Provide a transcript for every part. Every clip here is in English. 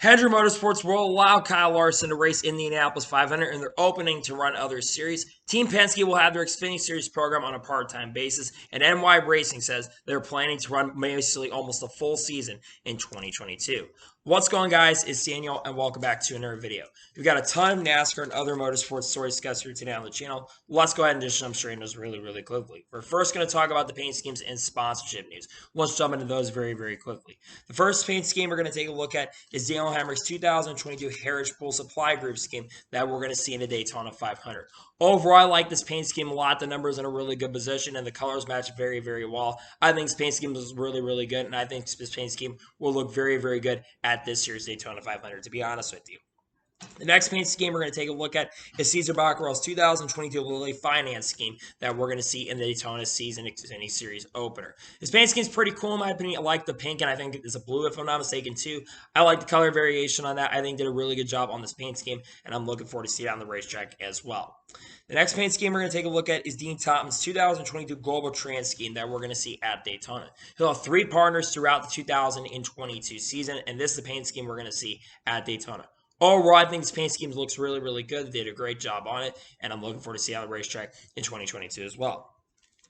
Hendry Motorsports will allow Kyle Larson to race in the Indianapolis 500, and they're opening to run other series. Team Penske will have their Xfinity Series program on a part-time basis, and NY Racing says they're planning to run basically almost a full season in 2022. What's going on, guys? It's Daniel, and welcome back to another video. We've got a ton of NASCAR and other motorsports stories discussed here today on the channel. Let's go ahead and dish them straight into those really quickly. We're first going to talk about the paint schemes and sponsorship news. Let's jump into those very quickly. The first paint scheme we're going to take a look at is Daniel Hamlin's 2022 Heritage Pool Supply Group scheme that we're going to see in the Daytona 500. Overall, I like this paint scheme a lot. The numbers in a really good position, and the colors match very well. I think this paint scheme is really good, and I think this paint scheme will look very good at this year's Daytona 500, to be honest with you. The next paint scheme we're going to take a look at is Cesar Bacarella's 2022 Lilly Finance scheme that we're going to see in the Daytona season Xfinity Series opener. This paint scheme is pretty cool in my opinion. I like the pink, and I think it's a blue if I'm not mistaken too. I like the color variation on that. I think did a really good job on this paint scheme, and I'm looking forward to see it on the racetrack as well. The next paint scheme we're going to take a look at is Dean Topman's 2022 Global Trans scheme that we're going to see at Daytona. He'll have 3 partners throughout the 2022 season, and this is the paint scheme we're going to see at Daytona. Overall, I think this paint scheme looks really good. They did a great job on it, and I'm looking forward to see how the racetrack in 2022 as well.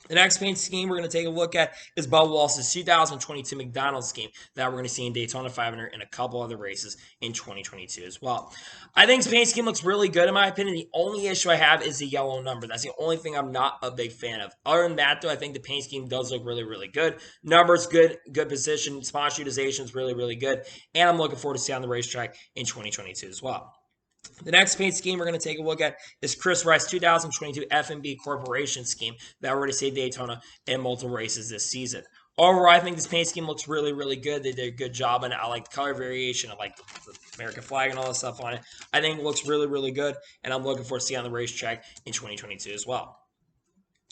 The next paint scheme we're going to take a look at is Bubba Wallace's 2022 McDonald scheme that we're going to see in Daytona 500 and a couple other races in 2022 as well. I think this paint scheme looks really good in my opinion. The only issue I have is the yellow number. That's the only thing I'm not a big fan of. Other than that, though, I think the paint scheme does look really good. Numbers good position. Spot utilization is really good. And I'm looking forward to see on the racetrack in 2022 as well. The next paint scheme we're going to take a look at is Chris Rice's 2022 F&B Corporation scheme that we're going to see at Daytona in multiple races this season. Overall, I think this paint scheme looks really good. They did a good job on it. I like the color variation. I like the American flag and all that stuff on it. I think it looks really good, and I'm looking forward to see on the racetrack in 2022 as well.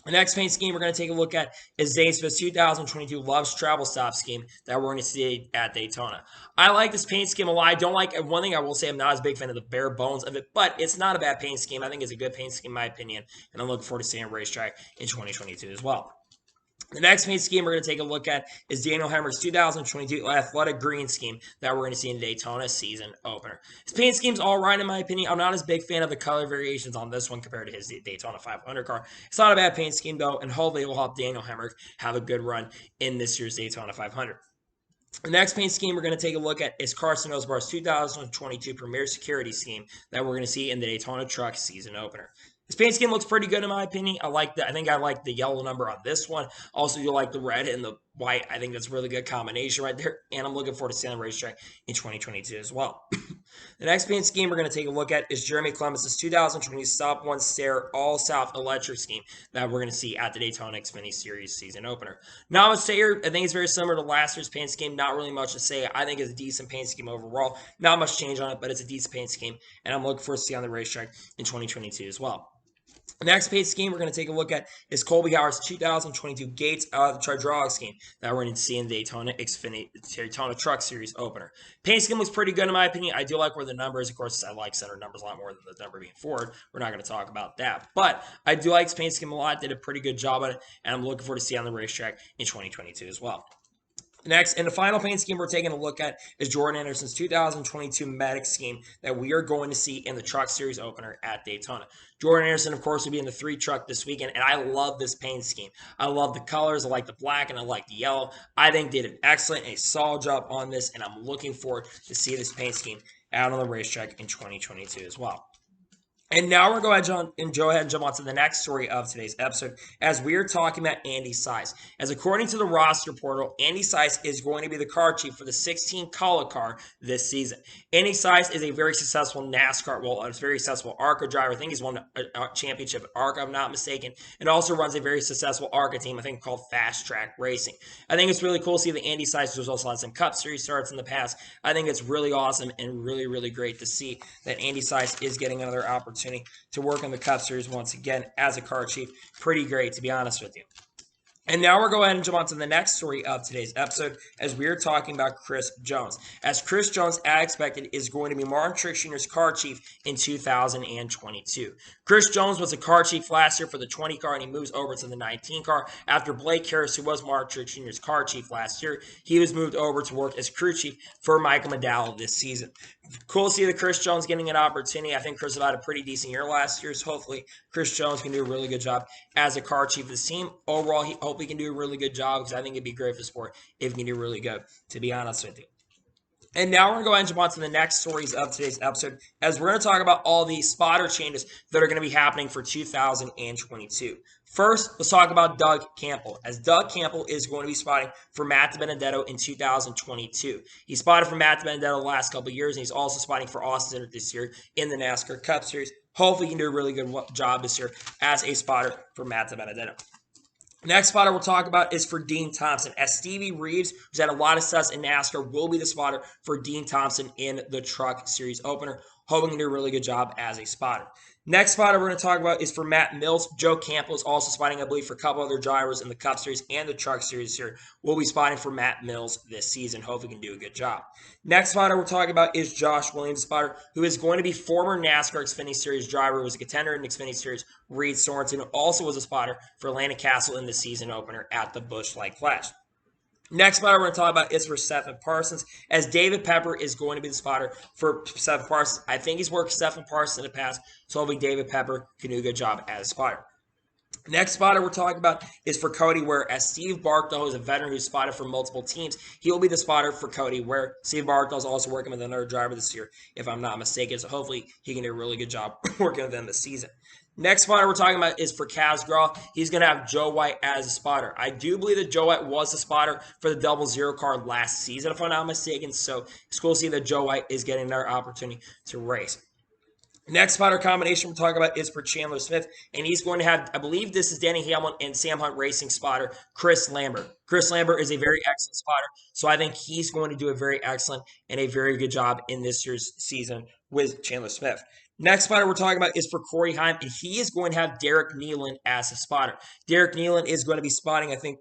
The next paint scheme we're going to take a look at is Zane Smith's 2022 Love's Travel Stop scheme that we're going to see at Daytona. I like this paint scheme a lot. I don't like one thing I will say, I'm not as big fan of the bare bones of it, but it's not a bad paint scheme. I think it's a good paint scheme in my opinion, and I'm looking forward to seeing a racetrack in 2022 as well. The next paint scheme we're going to take a look at is Daniel Hamlin's 2022 Athletic Green scheme that we're going to see in the Daytona season opener. His paint scheme's all right in my opinion. I'm not as big fan of the color variations on this one compared to his Daytona 500 car. It's not a bad paint scheme though, and hopefully it will help Daniel Hamlin have a good run in this year's Daytona 500. The next paint scheme we're going to take a look at is Carson Osbar's 2022 Premier Security scheme that we're going to see in the Daytona Truck season opener. This paint scheme looks pretty good in my opinion. I think I like the yellow number on this one. Also, you like the red and the white. I think that's a really good combination right there. And I'm looking forward to seeing the racetrack in 2022 as well. The next paint scheme we're going to take a look at is Jeremy Clements' 2020 Stop One Stair All South Electric scheme that we're going to see at the Daytona Xfinity Series season opener. Now, I would say I think it's very similar to last year's paint scheme. Not really much to say. I think it's a decent paint scheme overall. Not much change on it, but it's a decent paint scheme. And I'm looking forward to see on the racetrack in 2022 as well. The next paint scheme we're going to take a look at is Colby Howard's 2022 Gates Hydraulic scheme that we're going to see in the Daytona Truck Series opener. Paint scheme looks pretty good in my opinion. I do like where the number is. Of course, I like center numbers a lot more than the number being forward. We're not going to talk about that. But I do like this paint scheme a lot. Did a pretty good job on it, and I'm looking forward to see on the racetrack in 2022 as well. Next, and the final paint scheme we're taking a look at is Jordan Anderson's 2022 Medic scheme that we are going to see in the Truck Series opener at Daytona. Jordan Anderson, of course, will be in the 3 truck this weekend, and I love this paint scheme. I love the colors. I like the black, and I like the yellow. I think they did an excellent, a solid job on this, and I'm looking forward to see this paint scheme out on the racetrack in 2022 as well. And now we're going to go ahead and jump on to the next story of today's episode as we are talking about Andy Seiss. As according to the roster portal, Andy Seiss is going to be the car chief for the 16 Cala car this season. Andy Seiss is a very successful NASCAR, well, a very successful ARCA driver. I think he's won a championship at ARCA, if I'm not mistaken, and also runs a very successful ARCA team, I think called Fast Track Racing. I think it's really cool to see that Andy Seiss has also had some Cup Series starts in the past. I think it's really awesome and really great to see that Andy Seiss is getting another opportunity to work on the Cup Series once again as a car chief. Pretty great, to be honest with you. And now we're going to jump on to the next story of today's episode as we are talking about Chris Jones. As Chris Jones, as expected, is going to be Martin Truex Jr.'s car chief in 2022. Chris Jones was a car chief last year for the 20 car, and he moves over to the 19 car. After Blake Harris, who was Martin Truex Jr.'s car chief last year, he was moved over to work as crew chief for Michael McDowell this season. Cool to see that Chris Jones getting an opportunity. I think Chris had a pretty decent year last year, so hopefully Chris Jones can do a really good job as a car chief of this team. Overall, he hope he can do a really good job because I think it'd be great for the sport if he can do really good, to be honest with you. And now we're going to go ahead and jump on to the next stories of today's episode as we're going to talk about all the spotter changes that are going to be happening for 2022. First, let's talk about Doug Campbell, as Doug Campbell is going to be spotting for Matt DiBenedetto in 2022. He spotted for Matt DiBenedetto the last couple of years, and he's also spotting for Austin this year in the NASCAR Cup Series. Hopefully, he can do a really good job this year as a spotter for Matt DiBenedetto. Next spotter we'll talk about is for Dean Thompson, as Stevie Reeves, who's had a lot of success in NASCAR, will be the spotter for Dean Thompson in the Truck Series opener. Hoping to do a really good job as a spotter. Next spotter we're going to talk about is for Matt Mills. Joe Campbell is also spotting, I believe, for a couple other drivers in the Cup Series and the Truck Series here. We'll be spotting for Matt Mills this season. Hope he can do a good job. Next spotter we're talking about is Josh Williams, spotter, who is going to be former NASCAR Xfinity Series driver, who was a contender in the Xfinity Series. Reed Sorensen also was a spotter for Landon Cassill in the season opener at the Busch Light Flash. Next spotter we're going to talk about is for Stephen Parsons, as David Pepper is going to be the spotter for Stephen Parsons. I think he's worked Stephen Parsons in the past, so hopefully David Pepper can do a good job as a spotter. Next spotter we're talking about is for Cody Ware, as Steve Barkdale is a veteran who's spotted for multiple teams. He will be the spotter for Cody Ware. Steve Barkdale is also working with another driver this year, if I'm not mistaken, so hopefully he can do a really good job working with them this season. Next spotter we're talking about is for Kaz Grala. He's going to have Joe White as a spotter. I do believe that Joe White was the spotter for the Double Zero car last season, if I'm not mistaken. So it's cool to see that Joe White is getting another opportunity to race. Next spotter combination we're talking about is for Chandler Smith, and he's going to have, I believe this is Denny Hamlin and Sam Hunt Racing spotter, Chris Lambert. Chris Lambert is a very excellent spotter, so I think he's going to do a very excellent and a very good job in this year's season with Chandler Smith. Next spotter we're talking about is for Corey Heim, and he is going to have Derek Nealon as a spotter. Derek Nealon is going to be spotting, I think,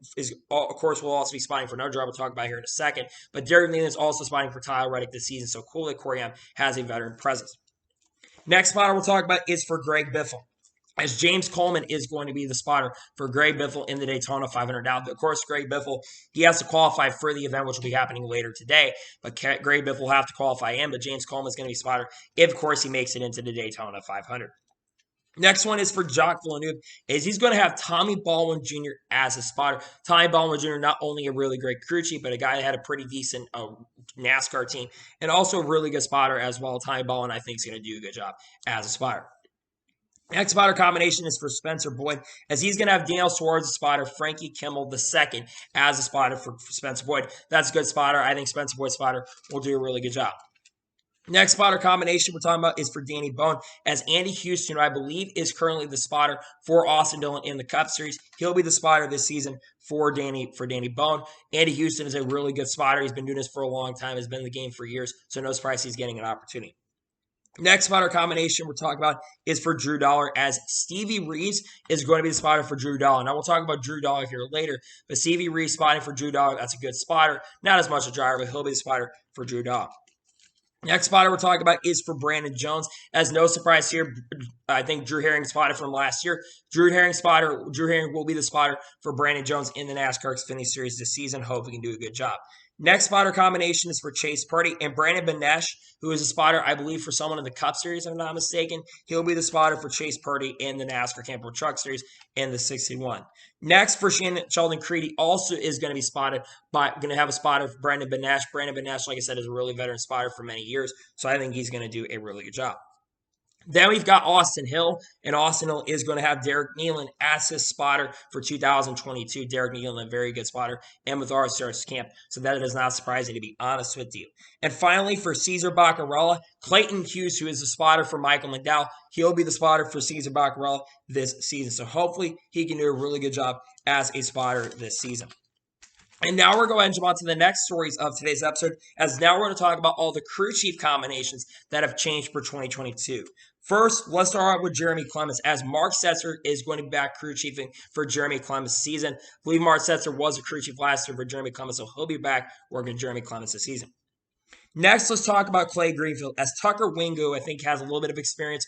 of course, will also be spotting for another driver we'll talk about here in a second, but Derek Nealon is also spotting for Tyler Reddick this season, so cool that Corey Heim has a veteran presence. Next spotter we'll talk about is for Greg Biffle, as James Coleman is going to be the spotter for Greg Biffle in the Daytona 500. Now, of course, Greg Biffle, he has to qualify for the event, which will be happening later today, but Greg Biffle will have to qualify in, but James Coleman is going to be spotter if, of course, he makes it into the Daytona 500. Next one is for Jacques Villeneuve, is he's going to have Tommy Baldwin Jr. as a spotter. Tommy Baldwin Jr., not only a really great crew chief, but a guy that had a pretty decent NASCAR team, and also a really good spotter as well. Tommy Baldwin, I think, is going to do a good job as a spotter. Next spotter combination is for Spencer Boyd, as he's going to have Daniel Suarez as a spotter, Frankie Kimmel II as a spotter for Spencer Boyd. That's a good spotter. I think Spencer Boyd's spotter will do a really good job. Next spotter combination we're talking about is for Danny Bone, as Andy Houston, who I believe is currently the spotter for Austin Dillon in the Cup Series. He'll be the spotter this season for Danny Bone. Andy Houston is a really good spotter. He's been doing this for a long time, has been in the game for years, so no surprise he's getting an opportunity. Next spotter combination we're talking about is for Drew Dollar, as Stevie Reeves is going to be the spotter for Drew Dollar. Now, we'll talk about Drew Dollar here later, but Stevie Reeves spotting for Drew Dollar, that's a good spotter. Not as much a driver, but he'll be the spotter for Drew Dollar. Next spotter we're talking about is for Brandon Jones, as no surprise here, I think Drew Herring spotted from last year. Drew Herring will be the spotter for Brandon Jones in the NASCAR Xfinity Series this season. Hope he can do a good job. Next spotter combination is for Chase Purdy and Brandon Benesh, who is a spotter, I believe, for someone in the Cup Series, if I'm not mistaken. He'll be the spotter for Chase Purdy in the NASCAR Campbell Truck Series in the 61. Next, for Sheldon Creedy, also is going to be spotted going to have a spotter for Brandon Benesh. Brandon Benesh, like I said, is a really veteran spotter for many years, so I think he's going to do a really good job. Then we've got Austin Hill, and Austin Hill is going to have Derek Nealon as his spotter for 2022. Derek Nealon, a very good spotter, and with our starts camp, so that is not surprising, to be honest with you. And finally, for Cesar Bacarella, Clayton Hughes, who is the spotter for Michael McDowell, he'll be the spotter for Cesar Bacarella this season. So hopefully he can do a really good job as a spotter this season. And now we're going to jump on to the next stories of today's episode, as now we're going to talk about all the crew chief combinations that have changed for 2022. First, let's start out with Jeremy Clements, as Mark Setzer is going to be back crew chiefing for Jeremy Clements' season. I believe Mark Setzer was a crew chief last year for Jeremy Clements, so he'll be back working with Jeremy Clements this season. Next, let's talk about Clay Greenfield, as Tucker Wingo, I think, has a little bit of experience.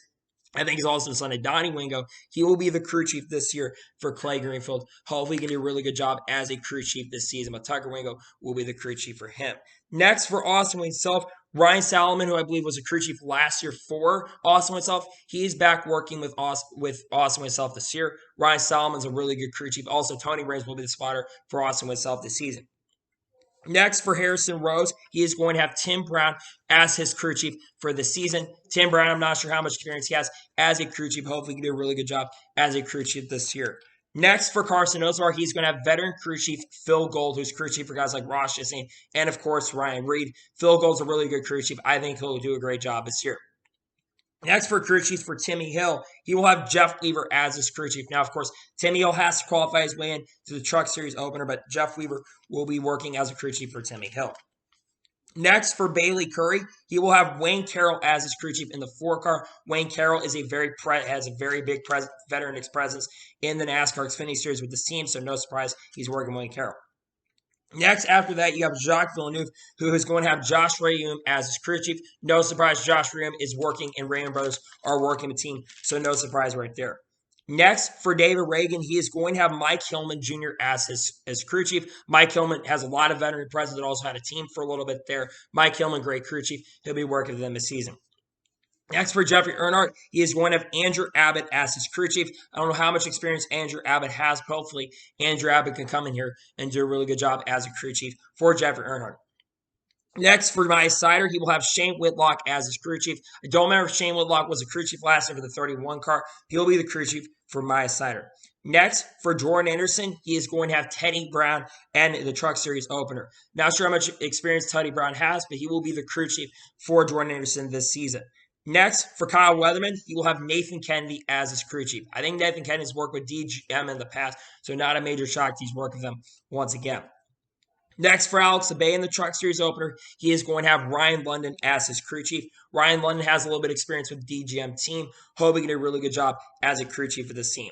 I think he's also the son of Donnie Wingo. He will be the crew chief this year for Clay Greenfield. Hopefully, he can do a really good job as a crew chief this season, but Tucker Wingo will be the crew chief for him. Next, for Austin himself, Ryan Salomon, who I believe was a crew chief last year for Austin himself, he's back working with Austin himself this year. Ryan Salomon's a really good crew chief. Also, Tony Raines will be the spotter for Austin himself this season. Next, for Harrison Rhodes, he is going to have Tim Brown as his crew chief for the season. Tim Brown, I'm not sure how much experience he has as a crew chief. Hopefully, he can do a really good job as a crew chief this year. Next, for Carson Osbar, he's going to have veteran crew chief Phil Gold, who's crew chief for guys like Ross Chastain, and of course, Ryan Reed. Phil Gold's a really good crew chief. I think he'll do a great job this year. Next, for crew chief for Timmy Hill, he will have Jeff Weaver as his crew chief. Now, of course, Timmy Hill has to qualify his way into the Truck Series opener, but Jeff Weaver will be working as a crew chief for Timmy Hill. Next, for Bailey Curry, he will have Wayne Carroll as his crew chief in the 4-car. Wayne Carroll is has a very big veteran presence in the NASCAR Xfinity Series with this team, so no surprise he's working with Wayne Carroll. Next, after that, you have Jacques Villeneuve, who is going to have Josh Rayum as his crew chief. No surprise, Josh Rayum is working, and Rayum Brothers are working the team, so no surprise right there. Next, for David Reagan, he is going to have Mike Hillman Jr. as his crew chief. Mike Hillman has a lot of veteran presence and also had a team for a little bit there. Mike Hillman, great crew chief. He'll be working with them this season. Next, for Jeffrey Earnhardt, he is going to have Andrew Abbott as his crew chief. I don't know how much experience Andrew Abbott has, but hopefully Andrew Abbott can come in here and do a really good job as a crew chief for Jeffrey Earnhardt. Next, for my cider, he will have Shane Whitlock as his crew chief. I don't remember if Shane Whitlock was a crew chief last year for the 31 car. He'll be the crew chief for my cider. Next, for Jordan Anderson, he is going to have Teddy Brown and the Truck Series opener. Not sure how much experience Teddy Brown has, but he will be the crew chief for Jordan Anderson this season. Next, for Kyle Weatherman, he will have Nathan Kennedy as his crew chief. I think Nathan Kennedy's worked with DGM in the past, so not a major shock he's worked with them once again. Next, for Alex Abay in the Truck Series opener, he is going to have Ryan London as his crew chief. Ryan London has a little bit of experience with the DGM team. Hoping he can do a really good job as a crew chief for this team.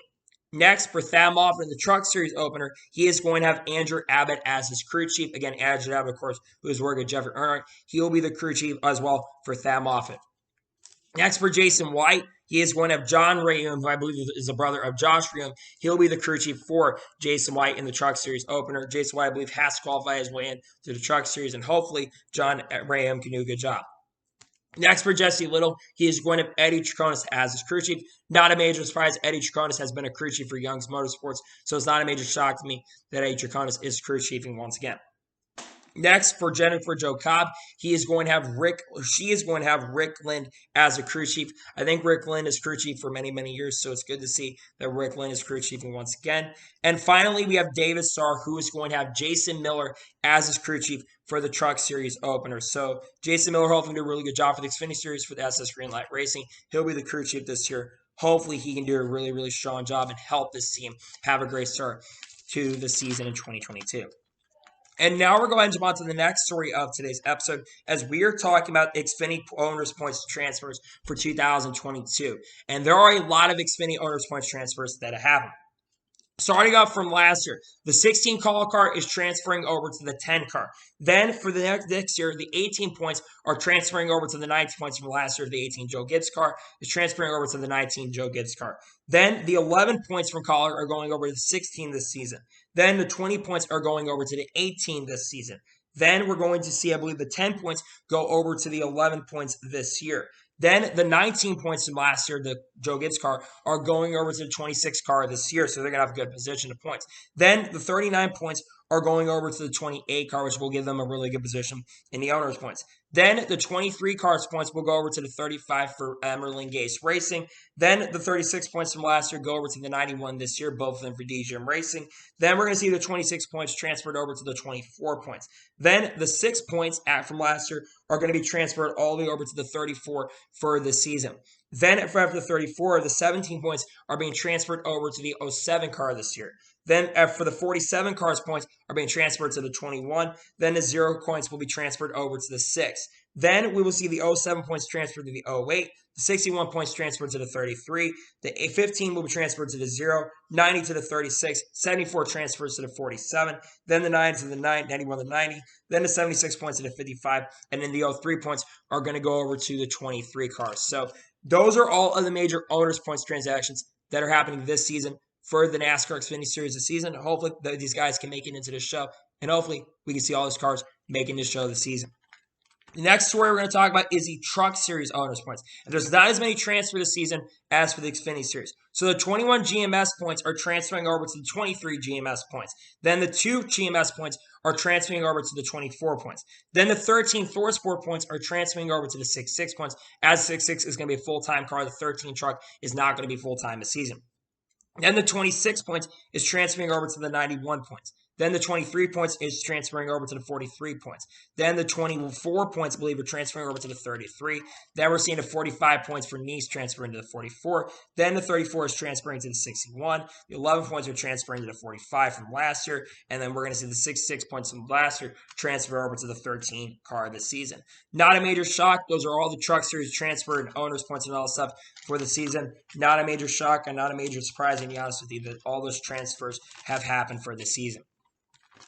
Next, for Thad Moffitt in the Truck Series opener, he is going to have Andrew Abbott as his crew chief. Again, Andrew Abbott, of course, who is working with Jeffrey Earnhardt. He will be the crew chief as well for Thad Moffitt. Next, for Jason White, he is going to have John Rayum, who I believe is the brother of Josh Rayum. He'll be the crew chief for Jason White in the Truck Series opener. Jason White, I believe, has to qualify his way into the Truck Series, and hopefully John Rayum can do a good job. Next, for Jesse Little, he is going to have Eddie Troconis as his crew chief. Not a major surprise. Eddie Troconis has been a crew chief for Young's Motorsports, so it's not a major shock to me that Eddie Troconis is crew chiefing once again. Next, for Jennifer Jo Cobb, she is going to have Rick Lind as a crew chief. I think Rick Lind is crew chief for many, many years, so it's good to see that Rick Lind is crew chiefing once again. And finally, we have David Starr, who is going to have Jason Miller as his crew chief for the Truck Series opener. So Jason Miller hopefully do a really good job for the Xfinity Series for the SS Greenlight Racing. He'll be the crew chief this year. Hopefully, he can do a really, really strong job and help this team have a great start to the season in 2022. And now we're going to jump on to the next story of today's episode, as we are talking about Xfinity owners' points transfers for 2022. And there are a lot of Xfinity owners' points transfers that have happened. Starting off from last year, the 16 call car is transferring over to the 10 car. Then for the next year, the 18 points are transferring over to the 19 points from last year. The 18 Joe Gibbs car is transferring over to the 19 Joe Gibbs car. Then the 11 points from caller are going over to the 16 this season. Then the 20 points are going over to the 18 this season. Then we're going to see, I believe, the 10 points go over to the 11 points this year. Then the 19 points from last year, the Joe Gibbs car, are going over to the 26 car this year, so they're going to have a good position of points. Then the 39 points are going over to the 28 car, which will give them a really good position in the owner's points. Then the 23 cars points will go over to the 35 for Emerling Gase Racing. Then the 36 points from last year go over to the 91 this year, both of them for DGM Racing. Then we're going to see the 26 points transferred over to the 24 points. Then the 6 points from last year are going to be transferred all the way over to the 34 for this season. Then after the 34, the 17 points are being transferred over to the 07 car this year. Then for the 47 cars, points are being transferred to the 21. Then the 0 points will be transferred over to the 6. Then we will see the 07 points transferred to the 08. The 61 points transferred to the 33. The 15 will be transferred to the 0. 90 to the 36. 74 transfers to the 47. Then the 9 to the 9. 91 to the 90. Then the 76 points to the 55. And then the 03 points are going to go over to the 23 cars. So those are all of the major owners' points transactions that are happening this season for the NASCAR Xfinity Series this season. Hopefully these guys can make it into the show. And hopefully we can see all those cars making this show this season. The next story we're going to talk about is the Truck Series owners' points. And there's not as many transfers this season as for the Xfinity Series. So the 21 GMS points are transferring over to the 23 GMS points. Then the 2 GMS points are transferring over to the 24 points. Then the 13 Thor Sport points are transferring over to the 6.6 points. As 6.6 is going to be a full-time car, the 13 truck is not going to be full-time this season. Then the 26 points is transferring over to the 91 points. Then the 23 points is transferring over to the 43 points. Then the 24 points, I believe, are transferring over to the 33. Then we're seeing the 45 points for Nice transferring to the 44. Then the 34 is transferring to the 61. The 11 points are transferring to the 45 from last year. And then we're going to see the 66 points from last year transfer over to the 13 car this season. Not a major shock. Those are all the Truck Series transfer and owners' points and all that stuff for the season. Not a major shock and not a major surprise, to be honest with you, that all those transfers have happened for the season.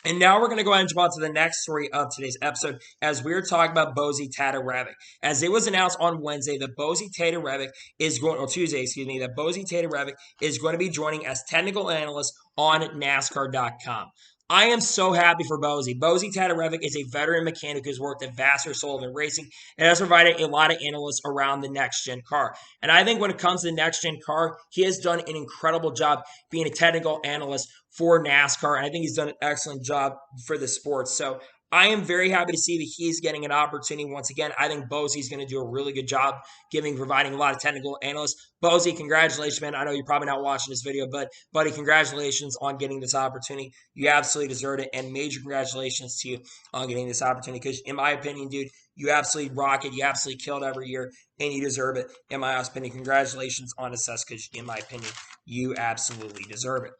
And now we're going to go ahead and jump on to the next story of today's episode as we're talking about Bozy Tatarevic. As it was announced on Wednesday that Bozy Tatarevic is going, or Tuesday, excuse me, that Bozy Tatarevic is going to be joining as technical analyst on NASCAR.com. I am so happy for Bozy. Bozy Tatarevic is a veteran mechanic who's worked at Vassar Sullivan Racing and has provided a lot of analysts around the next-gen car. And I think when it comes to the next-gen car, he has done an incredible job being a technical analyst for NASCAR, and I think he's done an excellent job for the sport. So I am very happy to see that he's getting an opportunity once again. I think Bozy's going to do a really good job providing a lot of technical analysts. Bozy, congratulations, man. I know you're probably not watching this video, but buddy, congratulations on getting this opportunity. You absolutely deserved it, and major congratulations to you on getting this opportunity because, in my opinion, dude, you absolutely rock it. You absolutely killed every year, and you deserve it. In my opinion, congratulations on success because, in my opinion, you absolutely deserve it.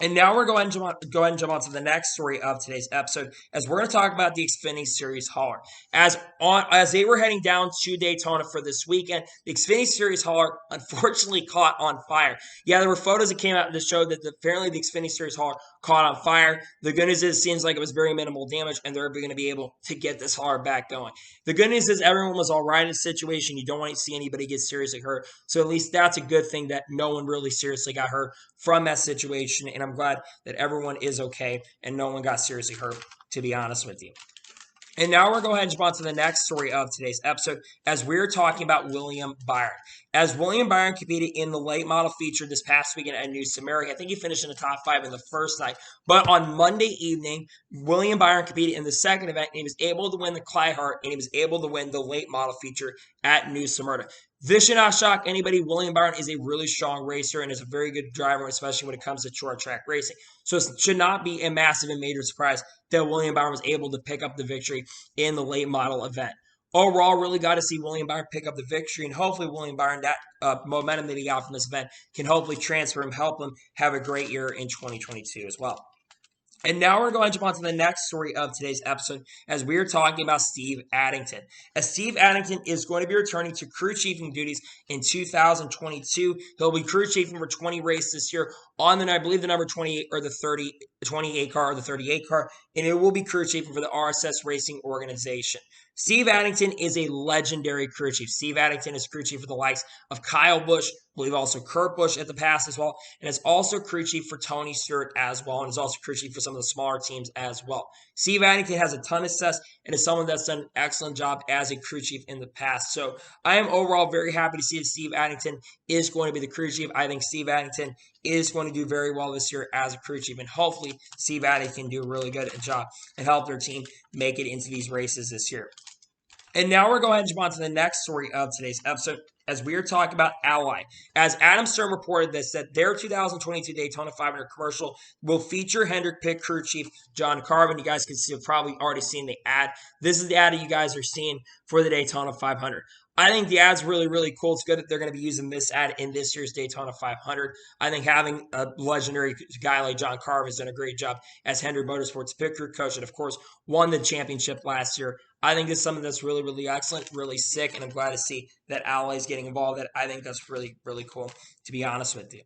And now we're going to go ahead and jump on to the next story of today's episode, as we're going to talk about the Xfinity Series hauler. As they were heading down to Daytona for this weekend, the Xfinity Series hauler unfortunately caught on fire. Yeah, there were photos that came out that showed that apparently the Xfinity Series hauler caught on fire. The good news is it seems like it was very minimal damage, and they're going to be able to get this hauler back going. The good news is everyone was all right in the situation. You don't want to see anybody get seriously hurt. So at least that's a good thing that no one really seriously got hurt from that situation. And I'm glad that everyone is okay and no one got seriously hurt, to be honest with you. And now we're going to go ahead and jump on to the next story of today's episode as we're talking about William Byron. As William Byron competed in the late model feature this past weekend at New Samaritan, I think he finished in the top 5 in the first night. But on Monday evening, William Byron competed in the second event, and he was able to win the Clyhart, and he was able to win the late model feature at New Smyrna. This should not shock anybody. William Byron is a really strong racer and is a very good driver, especially when it comes to short track racing. So it should not be a massive and major surprise that William Byron was able to pick up the victory in the late model event. Overall, really got to see William Byron pick up the victory, and hopefully William Byron, that momentum that he got from this event, can hopefully transfer him, help him have a great year in 2022 as well. And now we're going to jump on to the next story of today's episode as we are talking about Steve Addington. As Steve Addington is going to be returning to crew chiefing duties in 2022. He'll be crew chiefing for 20 races this year on I believe the number 28 or the 28 car or the 38 car, and it will be crew chiefing for the RSS Racing organization. Steve Addington is a legendary crew chief. Steve Addington is crew chief for the likes of Kyle Busch, I believe also Kurt Busch at the past as well, and is also crew chief for Tony Stewart as well, and is also crew chief for some of the smaller teams as well. Steve Addington has a ton of success and is someone that's done an excellent job as a crew chief in the past. So I am overall very happy to see that Steve Addington is going to be the crew chief. I think Steve Addington is going to do very well this year as a crew chief, and hopefully Steve Addington can do a really good job and help their team make it into these races this year. And now we're going to jump on to the next story of today's episode as we are talking about Ally. As Adam Stern reported this, that their 2022 Daytona 500 commercial will feature Hendrick Pit Crew Chief John Carvin. You guys can see, have probably already seen the ad. This is the ad that you guys are seeing for the Daytona 500. I think the ad's really, really cool. It's good that they're going to be using this ad in this year's Daytona 500. I think having a legendary guy like John Carvin has done a great job as Hendrick Motorsports Pit Crew coach and, of course, won the championship last year. I think it's something that's really, really excellent, really sick, and I'm glad to see that Ally is getting involved. I think that's really, really cool, to be honest with you.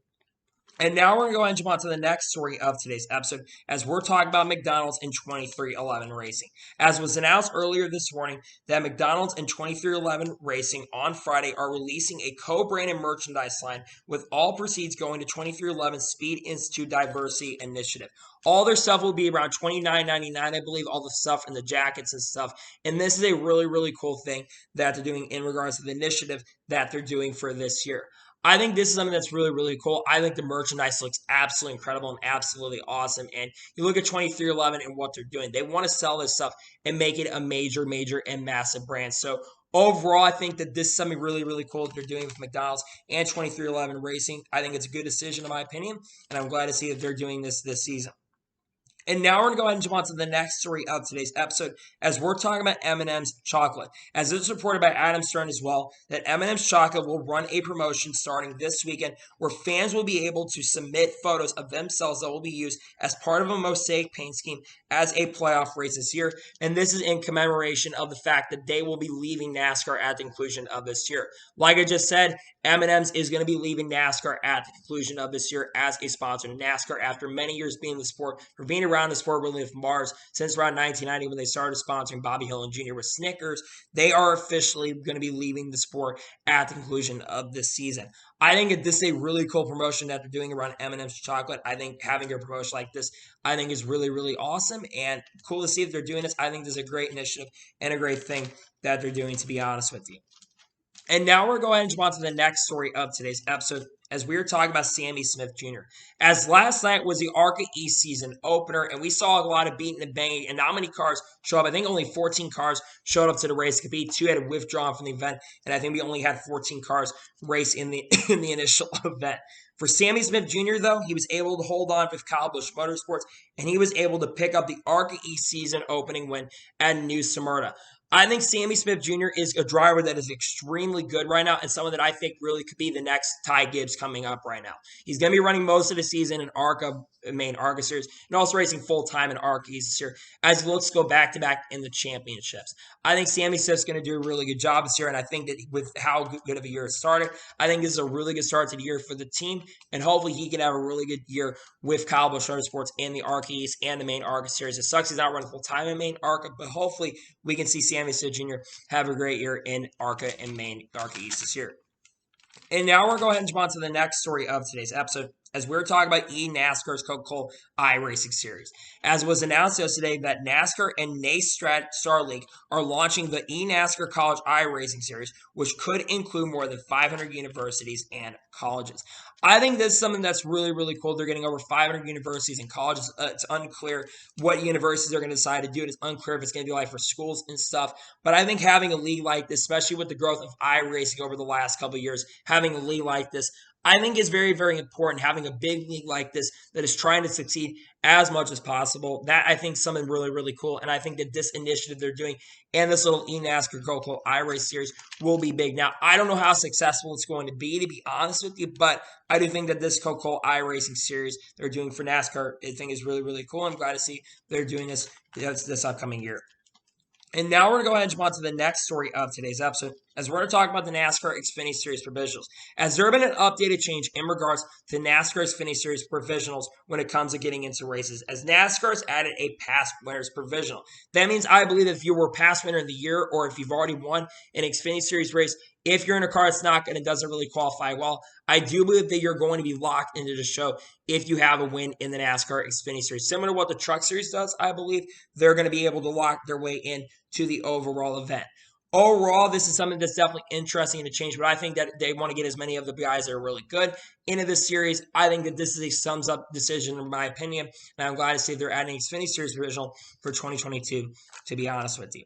And now we're going to go ahead and jump on to the next story of today's episode as we're talking about McDonald's in 2311 Racing. As was announced earlier this morning that McDonald's and 2311 Racing on Friday are releasing a co-branded merchandise line with all proceeds going to 2311 Speed Institute Diversity Initiative. All their stuff will be around $29.99, I believe, all the stuff and the jackets and stuff. And this is a really, really cool thing that they're doing in regards to the initiative that they're doing for this year. I think this is something that's really, really cool. I think the merchandise looks absolutely incredible and absolutely awesome. And you look at 2311 and what they're doing. They want to sell this stuff and make it a major, major, and massive brand. So overall, I think that this is something really, really cool that they're doing with McDonald's and 2311 Racing. I think it's a good decision in my opinion, and I'm glad to see that they're doing this season. And now we're going to go ahead and jump on to the next story of today's episode as we're talking about M&M's chocolate. As it's reported by Adam Stern as well, that M&M's chocolate will run a promotion starting this weekend where fans will be able to submit photos of themselves that will be used as part of a mosaic paint scheme as a playoff race this year. And this is in commemoration of the fact that they will be leaving NASCAR at the conclusion of this year. Like I just said, M&M's is going to be leaving NASCAR at the conclusion of this year as a sponsor of NASCAR after many years being in the sport, for being around the sport really from Mars since around 1990 when they started sponsoring Bobby Hillin Jr. with Snickers. They are officially going to be leaving the sport at the conclusion of this season. I think that this is a really cool promotion that they're doing around M&M's chocolate. I think having a promotion like this, I think is really, really awesome and cool to see that they're doing this. I think this is a great initiative and a great thing that they're doing, to be honest with you. And now we're going to jump on to the next story of today's episode as we were talking about Sammy Smith Jr. As last night was the ARCA East season opener, and we saw a lot of beating and banging, and not many cars show up. I think only 14 cars showed up to the race. Could be 2 had withdrawn from the event, and I think we only had 14 cars race in the initial event. For Sammy Smith Jr., though, he was able to hold on with Kyle Busch Motorsports, and he was able to pick up the ARCA East season opening win at New Smyrna. I think Sammy Smith Jr. is a driver that is extremely good right now and someone that I think really could be the next Ty Gibbs coming up right now. He's going to be running most of the season in ARCA, main ARCA series, and also racing full-time in ARCA this year as he looks to go back-to-back in the championships. I think Sammy Smith's going to do a really good job this year, and I think that with how good of a year it started, I think this is a really good start to the year for the team, and hopefully he can have a really good year with Kyle Busch Motorsports in the ARCA East and the main ARCA series. It sucks he's not running full-time in main ARCA, but hopefully we can see Sammy Smith Jr. have a great year in ARCA and main ARCA East this year. And now we're going to jump on to the next story of today's episode as we're talking about eNASCAR's Coca-Cola iRacing Series. As was announced yesterday that NASCAR and NASCAR Starr League are launching the eNASCAR College iRacing Series, which could include more than 500 universities and colleges. I think this is something that's really, really cool. They're getting over 500 universities and colleges. It's unclear what universities are going to decide to do. It's unclear if it's going to be like for schools and stuff. But I think having a league like this, especially with the growth of iRacing over the last couple of years, having a league like this, I think is very, very important, having a big league like this that is trying to succeed as much as possible. That, I think, is something really, really cool. And I think that this initiative they're doing and this little eNASCAR Coca-Cola iRace series will be big. Now, I don't know how successful it's going to be honest with you, but I do think that this Coca-Cola iRacing series they're doing for NASCAR, I think is really, really cool. I'm glad to see they're doing this upcoming year. And now we're going to go ahead and jump on to the next story of today's episode as we're going to talk about the NASCAR Xfinity Series provisionals. As there have been an updated change in regards to NASCAR Xfinity Series provisionals when it comes to getting into races, as NASCAR has added a past winner's provisional. That means I believe that if you were a past winner of the year or if you've already won an Xfinity Series race, if you're in a car that's not good and doesn't really qualify well, I do believe that you're going to be locked into the show if you have a win in the NASCAR Xfinity Series. Similar to what the Truck Series does, I believe they're going to be able to lock their way in to the overall event. Overall, this is something that's definitely interesting to change, but I think that they want to get as many of the guys that are really good into this series. I think that this is a sums-up decision, in my opinion, and I'm glad to see they're adding Xfinity Series provisional for 2022, to be honest with you.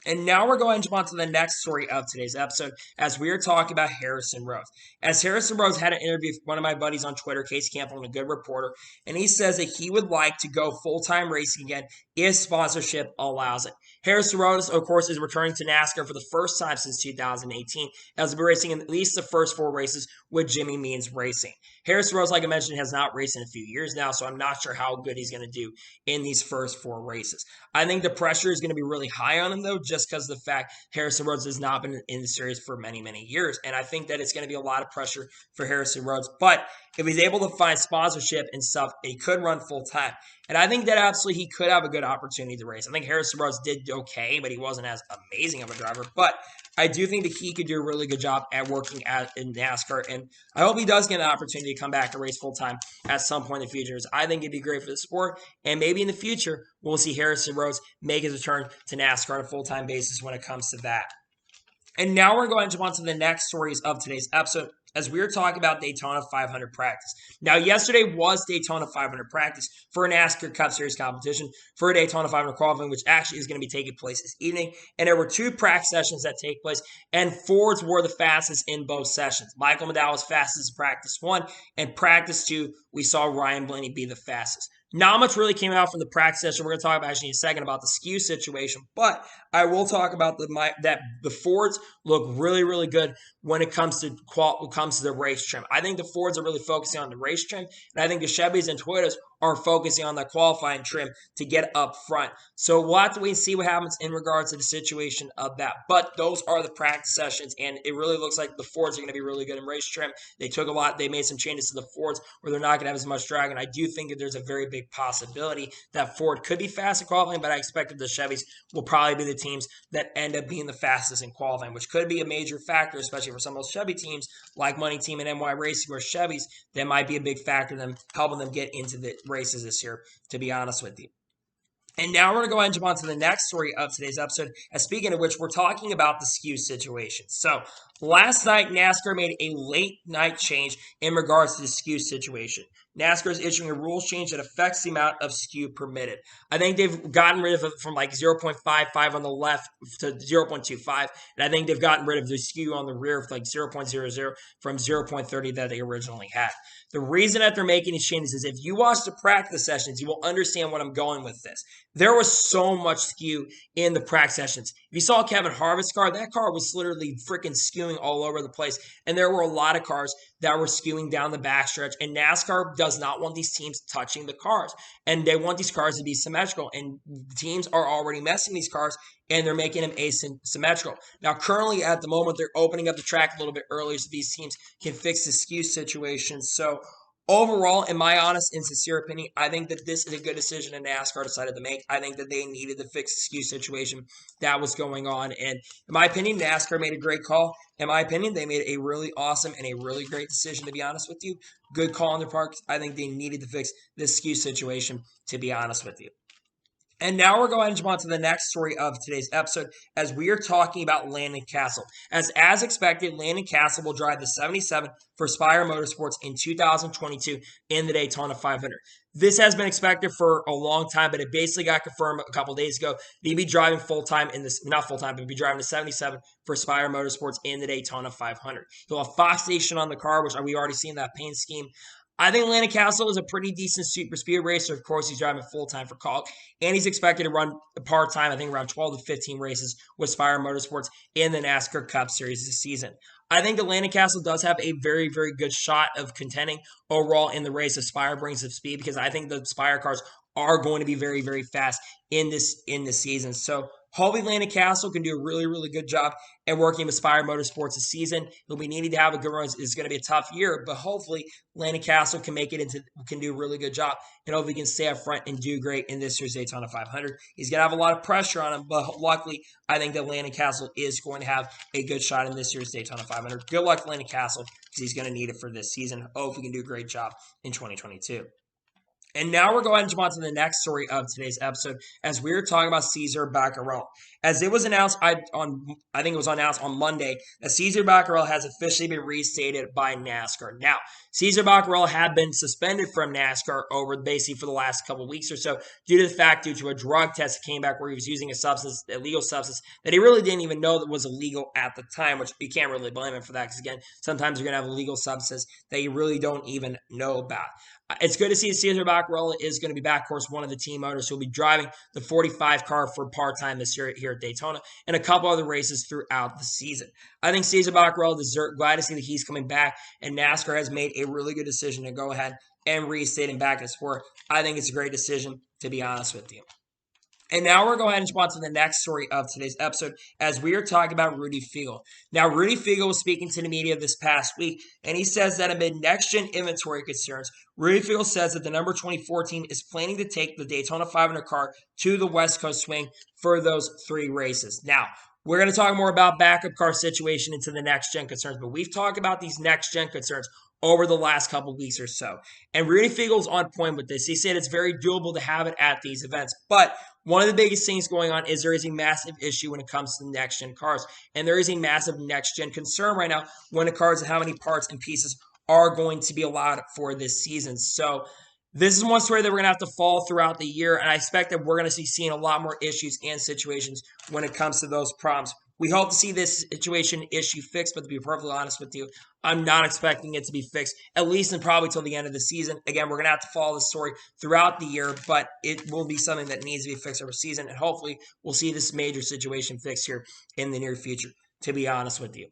And now we're going to jump on to the next story of today's episode as we are talking about Harrison Rhodes. As Harrison Rhodes had an interview with one of my buddies on Twitter, Casey Campbell, a good reporter, and he says that he would like to go full-time racing again if sponsorship allows it. Harrison Rhodes, of course, is returning to NASCAR for the first time since 2018, as he'll be racing in at least the first 4 races with Jimmy Means Racing. Harrison Rhodes, like I mentioned, has not raced in a few years now, so I'm not sure how good he's going to do in these first 4 races. I think the pressure is going to be really high on him, though, just because of the fact Harrison Rhodes has not been in the series for many, many years. And I think that it's going to be a lot of pressure for Harrison Rhodes. But if he's able to find sponsorship and stuff, he could run full time. And I think that absolutely he could have a good opportunity to race. I think Harrison Rhodes did okay, but he wasn't as amazing of a driver. But I do think that he could do a really good job at working in NASCAR. And I hope he does get an opportunity to come back and race full time at some point in the future. I think it'd be great for the sport. And maybe in the future, we'll see Harrison Rhodes make his return to NASCAR on a full-time basis when it comes to that. And now we're going to jump on to the next stories of today's episode as we are talking about Daytona 500 practice. Now, yesterday was Daytona 500 practice for a NASCAR Cup Series competition for a Daytona 500 qualifying, which actually is going to be taking place this evening. And there were 2 practice sessions that take place, and Fords were the fastest in both sessions. Michael McDowell was fastest in practice 1, and practice 2, we saw Ryan Blaney be the fastest. Not much really came out from the practice session. We're going to talk about actually in a second about the skew situation, but I will talk about that the Fords look really, really good when it comes to the race trim. I think the Fords are really focusing on the race trim, and I think the Chevys and Toyotas are focusing on the qualifying trim to get up front. So we'll have to wait and see what happens in regards to the situation of that. But those are the practice sessions, and it really looks like the Fords are going to be really good in race trim. They made some changes to the Fords where they're not going to have as much drag, and I do think that there's a very big possibility that Ford could be fast in qualifying, but I expect that the Chevys will probably be the teams that end up being the fastest in qualifying, which could be a major factor, especially for some of those Chevy teams like Money Team and NY Racing or Chevys. That might be a big factor in them helping them get into the races this year, to be honest with you. And now we're going to go ahead and jump on to the next story of today's episode. And speaking of which, we're talking about the skew situation. So last night, NASCAR made a late night change in regards to the skew situation. NASCAR is issuing a rules change that affects the amount of skew permitted. I think they've gotten rid of it from like 0.55 on the left to 0.25. And I think they've gotten rid of the skew on the rear of like 0.00 from 0.30 that they originally had. The reason that they're making these changes is if you watch the practice sessions, you will understand what I'm going with this. There was so much skew in the practice sessions. If you saw Kevin Harvick's car, that car was literally freaking skewing all over the place. And there were a lot of cars that were skewing down the backstretch. And NASCAR does not want these teams touching the cars. And they want these cars to be symmetrical. And teams are already messing these cars, and they're making them asymmetrical. Now, currently at the moment, they're opening up the track a little bit earlier so these teams can fix the skew situation. So overall, in my honest and sincere opinion, I think that this is a good decision that NASCAR decided to make. I think that they needed to fix the skew situation that was going on. And in my opinion, NASCAR made a great call. In my opinion, they made a really awesome and a really great decision, to be honest with you. Good call on their part. I think they needed to fix this skew situation, to be honest with you. And now we're going to jump on to the next story of today's episode as we are talking about Landon Cassill. As expected, Landon Cassill will drive the 77 for Spire Motorsports in 2022 in the Daytona 500. This has been expected for a long time, but it basically got confirmed a couple days ago. He'd be driving full-time not full-time, but he'd be driving the 77 for Spire Motorsports in the Daytona 500. He'll have Fox Station on the car, which we already seen that paint scheme. I think Landon Cassill is a pretty decent super speed racer. Of course, he's driving full-time for Cog, and he's expected to run part-time, I think around 12 to 15 races with Spire Motorsports in the NASCAR Cup Series this season. I think that Landon Cassill does have a very, very good shot of contending overall in the race if Spire brings up speed, because I think the Spire cars are going to be very, very fast in this season. So hopefully Landon Cassill can do a really, really good job at working with Spire Motorsports this season. He'll be needing to have a good run. It's going to be a tough year, but hopefully Landon Cassill can do a really good job, and hopefully he can stay up front and do great in this year's Daytona 500. He's going to have a lot of pressure on him, but luckily I think that Landon Cassill is going to have a good shot in this year's Daytona 500. Good luck to Landon Cassill because he's going to need it for this season. Hope he can do a great job in 2022. And now we're going to jump on to the next story of today's episode as we're talking about Cesar Bacarella. As it was announced I think it was announced on Monday that Cesar Bacarella has officially been reinstated by NASCAR. Now, Cesar Bacarella had been suspended from NASCAR over basically for the last couple of weeks or so due to a drug test that came back where he was using a illegal substance that he really didn't even know that was illegal at the time, which you can't really blame him for that because, again, sometimes you're going to have illegal substances that you really don't even know about. It's good to see Cesar Bacarella is going to be back. Of course, one of the team owners who will be driving the 45 car for part-time this year here at Daytona and a couple other races throughout the season. I think Cesar Bacarella glad to see that he's coming back, and NASCAR has made a really good decision to go ahead and reinstate him back in sport. I think it's a great decision, to be honest with you. And now we're going to jump on to the next story of today's episode as we are talking about Rudy Fiegel. Now, Rudy Fiegel was speaking to the media this past week, and he says that amid next-gen inventory concerns, Rudy Fiegel says that the number 2014 is planning to take the Daytona 500 car to the West Coast swing for those 3 races. Now, we're going to talk more about backup car situation into the next-gen concerns, but we've talked about these next-gen concerns over the last couple of weeks or so. And Rudy Fiegel's on point with this. He said it's very doable to have it at these events. But one of the biggest things going on is there is a massive issue when it comes to next-gen cars. And there is a massive next-gen concern right now when it comes to how many parts and pieces are going to be allowed for this season. So this is one story that we're going to have to follow throughout the year. And I expect that we're going to see seeing a lot more issues and situations when it comes to those problems. We hope to see this issue fixed, but to be perfectly honest with you, I'm not expecting it to be fixed, at least and probably till the end of the season. Again, we're going to have to follow the story throughout the year, but it will be something that needs to be fixed over season, and hopefully we'll see this major situation fixed here in the near future, to be honest with you.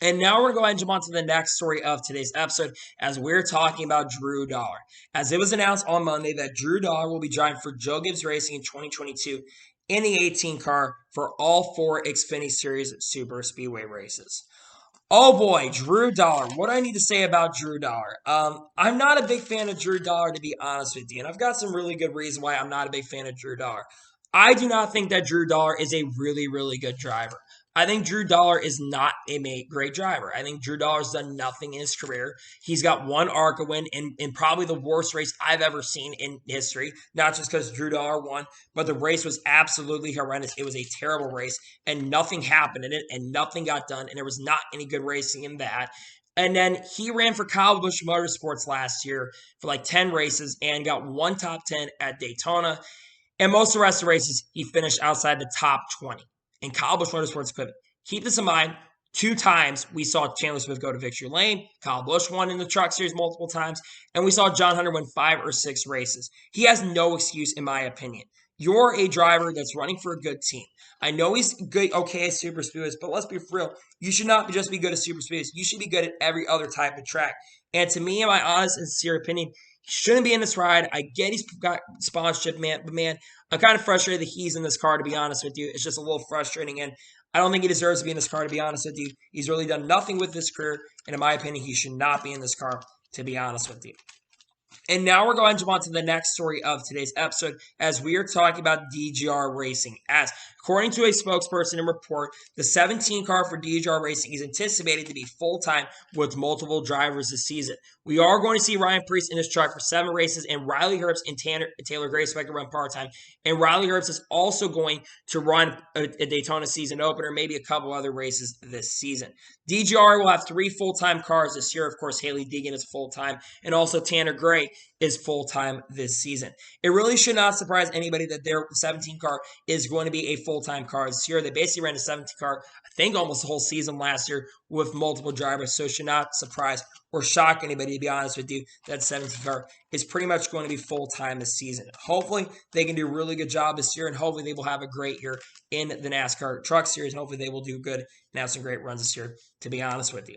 And now we're going to jump on to the next story of today's episode as we're talking about Drew Dollar. As it was announced on Monday that Drew Dollar will be driving for Joe Gibbs Racing in 2022 in the 18 car for all 4 Xfinity Series Super Speedway races. Oh boy, Drew Dollar. What do I need to say about Drew Dollar? I'm not a big fan of Drew Dollar, to be honest with you, and I've got some really good reasons why I'm not a big fan of Drew Dollar. I do not think that Drew Dollar is a really, really good driver. I think Drew Dollar is not a great driver. I think Drew Dollar's done nothing in his career. He's got 1 ARCA win in probably the worst race I've ever seen in history, not just because Drew Dollar won, but the race was absolutely horrendous. It was a terrible race, and nothing happened in it, and nothing got done, and there was not any good racing in that. And then he ran for Kyle Busch Motorsports last year for like 10 races and got 1 top 10 at Daytona. And most of the rest of the races, he finished outside the top 20 in Kyle Busch Motorsports equipment. Keep this in mind. 2 times we saw Chandler Smith go to victory lane. Kyle Busch won in the Truck Series multiple times. And we saw John Hunter win 5 or 6 races. He has no excuse, in my opinion. You're a driver that's running for a good team. I know he's good, okay at Super Speedways, but let's be real. You should not just be good at Super Speedways. You should be good at every other type of track. And to me, in my honest and sincere opinion, he shouldn't be in this ride. I get he's got sponsorship, man, but man, I'm kind of frustrated that he's in this car, to be honest with you. It's just a little frustrating, and I don't think he deserves to be in this car, to be honest with you. He's really done nothing with his career, and in my opinion, he should not be in this car, to be honest with you. And now we're going to jump on to the next story of today's episode as we are talking about DGR Racing. As according to a spokesperson and report, the 17 car for DGR Racing is anticipated to be full-time with multiple drivers this season. We are going to see Ryan Preece in his truck for 7 races, and Riley Herbst and Taylor Gray expect to run part-time. And Riley Herbst is also going to run a Daytona season opener, maybe a couple other races this season. DGR will have 3 full-time cars this year. Of course, Haley Deegan is full-time, and also Tanner Gray is full-time this season. It really should not surprise anybody that their 17 car is going to be a full-time car this year. They basically ran a 17 car, I think, almost the whole season last year with multiple drivers, so it should not surprise or shock anybody, to be honest with you, that 17 car is pretty much going to be full-time this season. Hopefully, they can do a really good job this year, and hopefully they will have a great year in the NASCAR Truck Series. Hopefully they will do good and have some great runs this year, to be honest with you.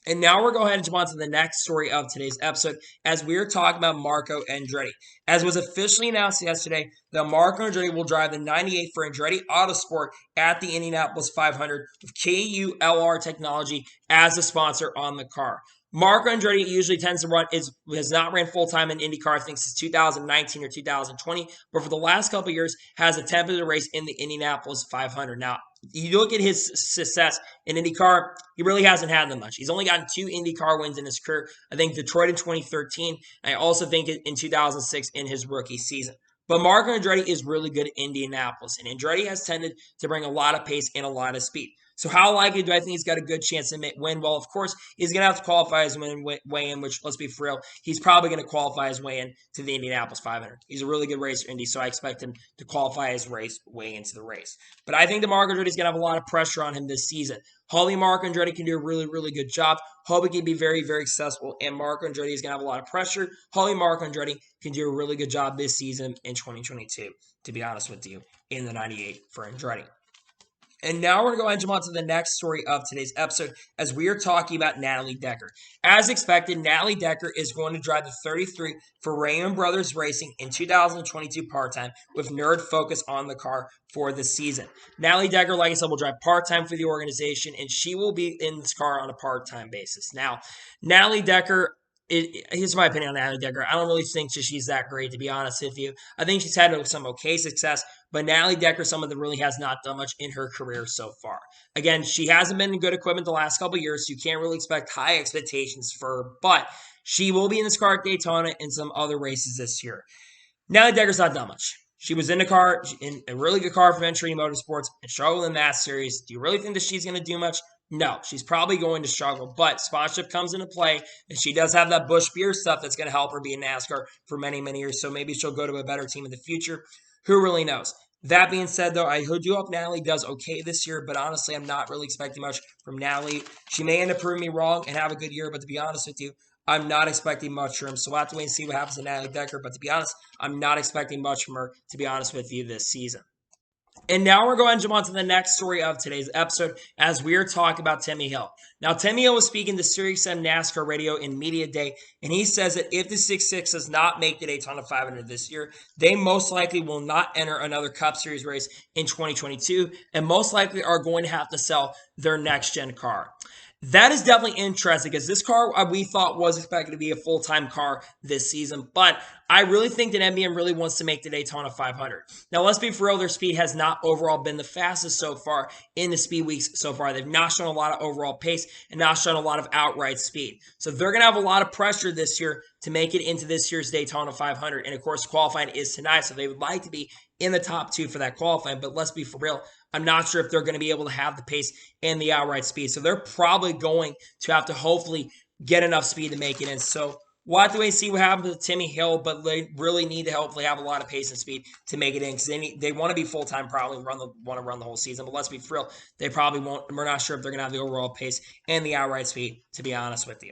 And now we're going to jump on to the next story of today's episode as we're talking about Marco Andretti. As was officially announced yesterday, that Marco Andretti will drive the 98 for Andretti Autosport at the Indianapolis 500 with KULR Technology as a sponsor on the car. Marco Andretti usually tends to has not ran full-time in IndyCar, I think, since 2019 or 2020, but for the last couple of years has attempted to race in the Indianapolis 500. Now, you look at his success in IndyCar, he really hasn't had that much. He's only gotten 2 IndyCar wins in his career. I think Detroit in 2013, and I also think in 2006 in his rookie season. But Marco Andretti is really good at Indianapolis, and Andretti has tended to bring a lot of pace and a lot of speed. So how likely do I think he's got a good chance to win? Well, of course, he's going to have to qualify his way in, which, let's be for real, he's probably going to qualify his way in to the Indianapolis 500. He's a really good racer, Indy, so I expect him to qualify his way into the race. But I think that Marco Andretti is going to have a lot of pressure on him this season. Hopefully, Marco Andretti can do a really, really good job. Hope he can be very, very successful, and Marco Andretti is going to have a lot of pressure. Hopefully, Marco Andretti can do a really good job this season in 2022, to be honest with you, in the 98 for Andretti. And now we're going to go ahead and jump on to the next story of today's episode as we are talking about Natalie Decker. As expected, Natalie Decker is going to drive the 33 for Raymond Brothers Racing in 2022 part-time with nerd focus on the car for the season. Natalie Decker, like I said, will drive part-time for the organization, and she will be in this car on a part-time basis. Now, Natalie Decker, here's my opinion on Natalie Decker. I don't really think she's that great, to be honest with you. I think she's had some okay success, but Natalie Decker, someone that really has not done much in her career so far. Again, she hasn't been in good equipment the last couple of years, so you can't really expect high expectations for her, but she will be in this car at Daytona and some other races this year. Natalie Decker's not done much. She was in a car, in a really good car for Venturini Motorsports, and struggled in that series. Do you really think that she's going to do much? No, she's probably going to struggle, but sponsorship comes into play, and she does have that Busch Beer stuff that's going to help her be in NASCAR for many, many years, so maybe she'll go to a better team in the future. Who really knows? That being said, though, I do hope Natalie does okay this year, but honestly, I'm not really expecting much from Natalie. She may end up proving me wrong and have a good year, but to be honest with you, I'm not expecting much from her. So we'll have to wait and see what happens to Natalie Decker, but to be honest, I'm not expecting much from her, to be honest with you, this season. And now we're going to jump on to the next story of today's episode as we are talking about Timmy Hill. Now, Timmy Hill was speaking to SiriusXM NASCAR Radio in Media Day, and he says that if the 66 does not make the Daytona 500 this year, they most likely will not enter another Cup Series race in 2022 and most likely are going to have to sell their next-gen car. That is definitely interesting because this car we thought was expected to be a full-time car this season, but I really think that MBM really wants to make the Daytona 500. Now, let's be for real, their speed has not overall been the fastest so far in the speed weeks so far. They've not shown a lot of overall pace and not shown a lot of outright speed. So they're going to have a lot of pressure this year to make it into this year's Daytona 500. And of course, qualifying is tonight, so they would like to be in the top 2 for that qualifying, but let's be for real, I'm not sure if they're going to be able to have the pace and the outright speed. So they're probably going to have to hopefully get enough speed to make it in. So we'll have to wait and see what happens with Timmy Hill, but they really need to hopefully have a lot of pace and speed to make it in because they want to be full-time, probably want to run the whole season. But let's be for real, they probably won't. We're not sure if they're going to have the overall pace and the outright speed, to be honest with you.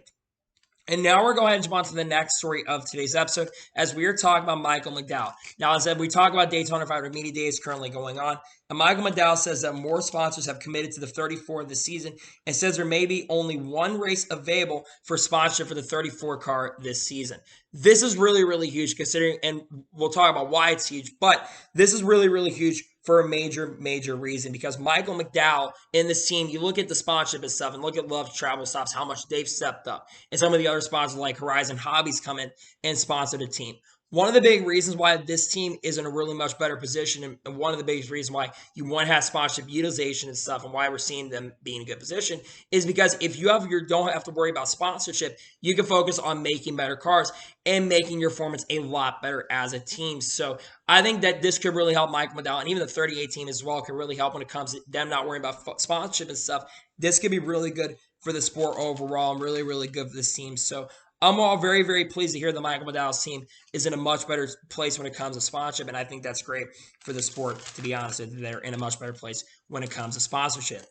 And now we're going to jump on to the next story of today's episode as we are talking about Michael McDowell. Now, as I said, we talk about Daytona 500 Media Day is currently going on. And Michael McDowell says that more sponsors have committed to the 34 this season and says there may be only one race available for sponsorship for the 34 car this season. This is really, really huge considering, and we'll talk about why it's huge, but this is really, really huge for a major, major reason because Michael McDowell in this team, you look at the sponsorship and stuff and look at Love Travel Stops, how much they've stepped up. And some of the other sponsors like Horizon Hobbies come in and sponsor the team. One of the big reasons why this team is in a really much better position, and one of the biggest reasons why you want to have sponsorship utilization and stuff, and why we're seeing them be in a good position, is because if you don't have to worry about sponsorship, you can focus on making better cars and making your performance a lot better as a team. So I think that this could really help Michael McDowell, and even the 38 team as well, could really help when it comes to them not worrying about sponsorship and stuff. This could be really good for the sport overall and really, really good for this team. So I'm all very, very pleased to hear that Michael McDowell's team is in a much better place when it comes to sponsorship, and I think that's great for the sport, to be honest. They're in a much better place when it comes to sponsorship.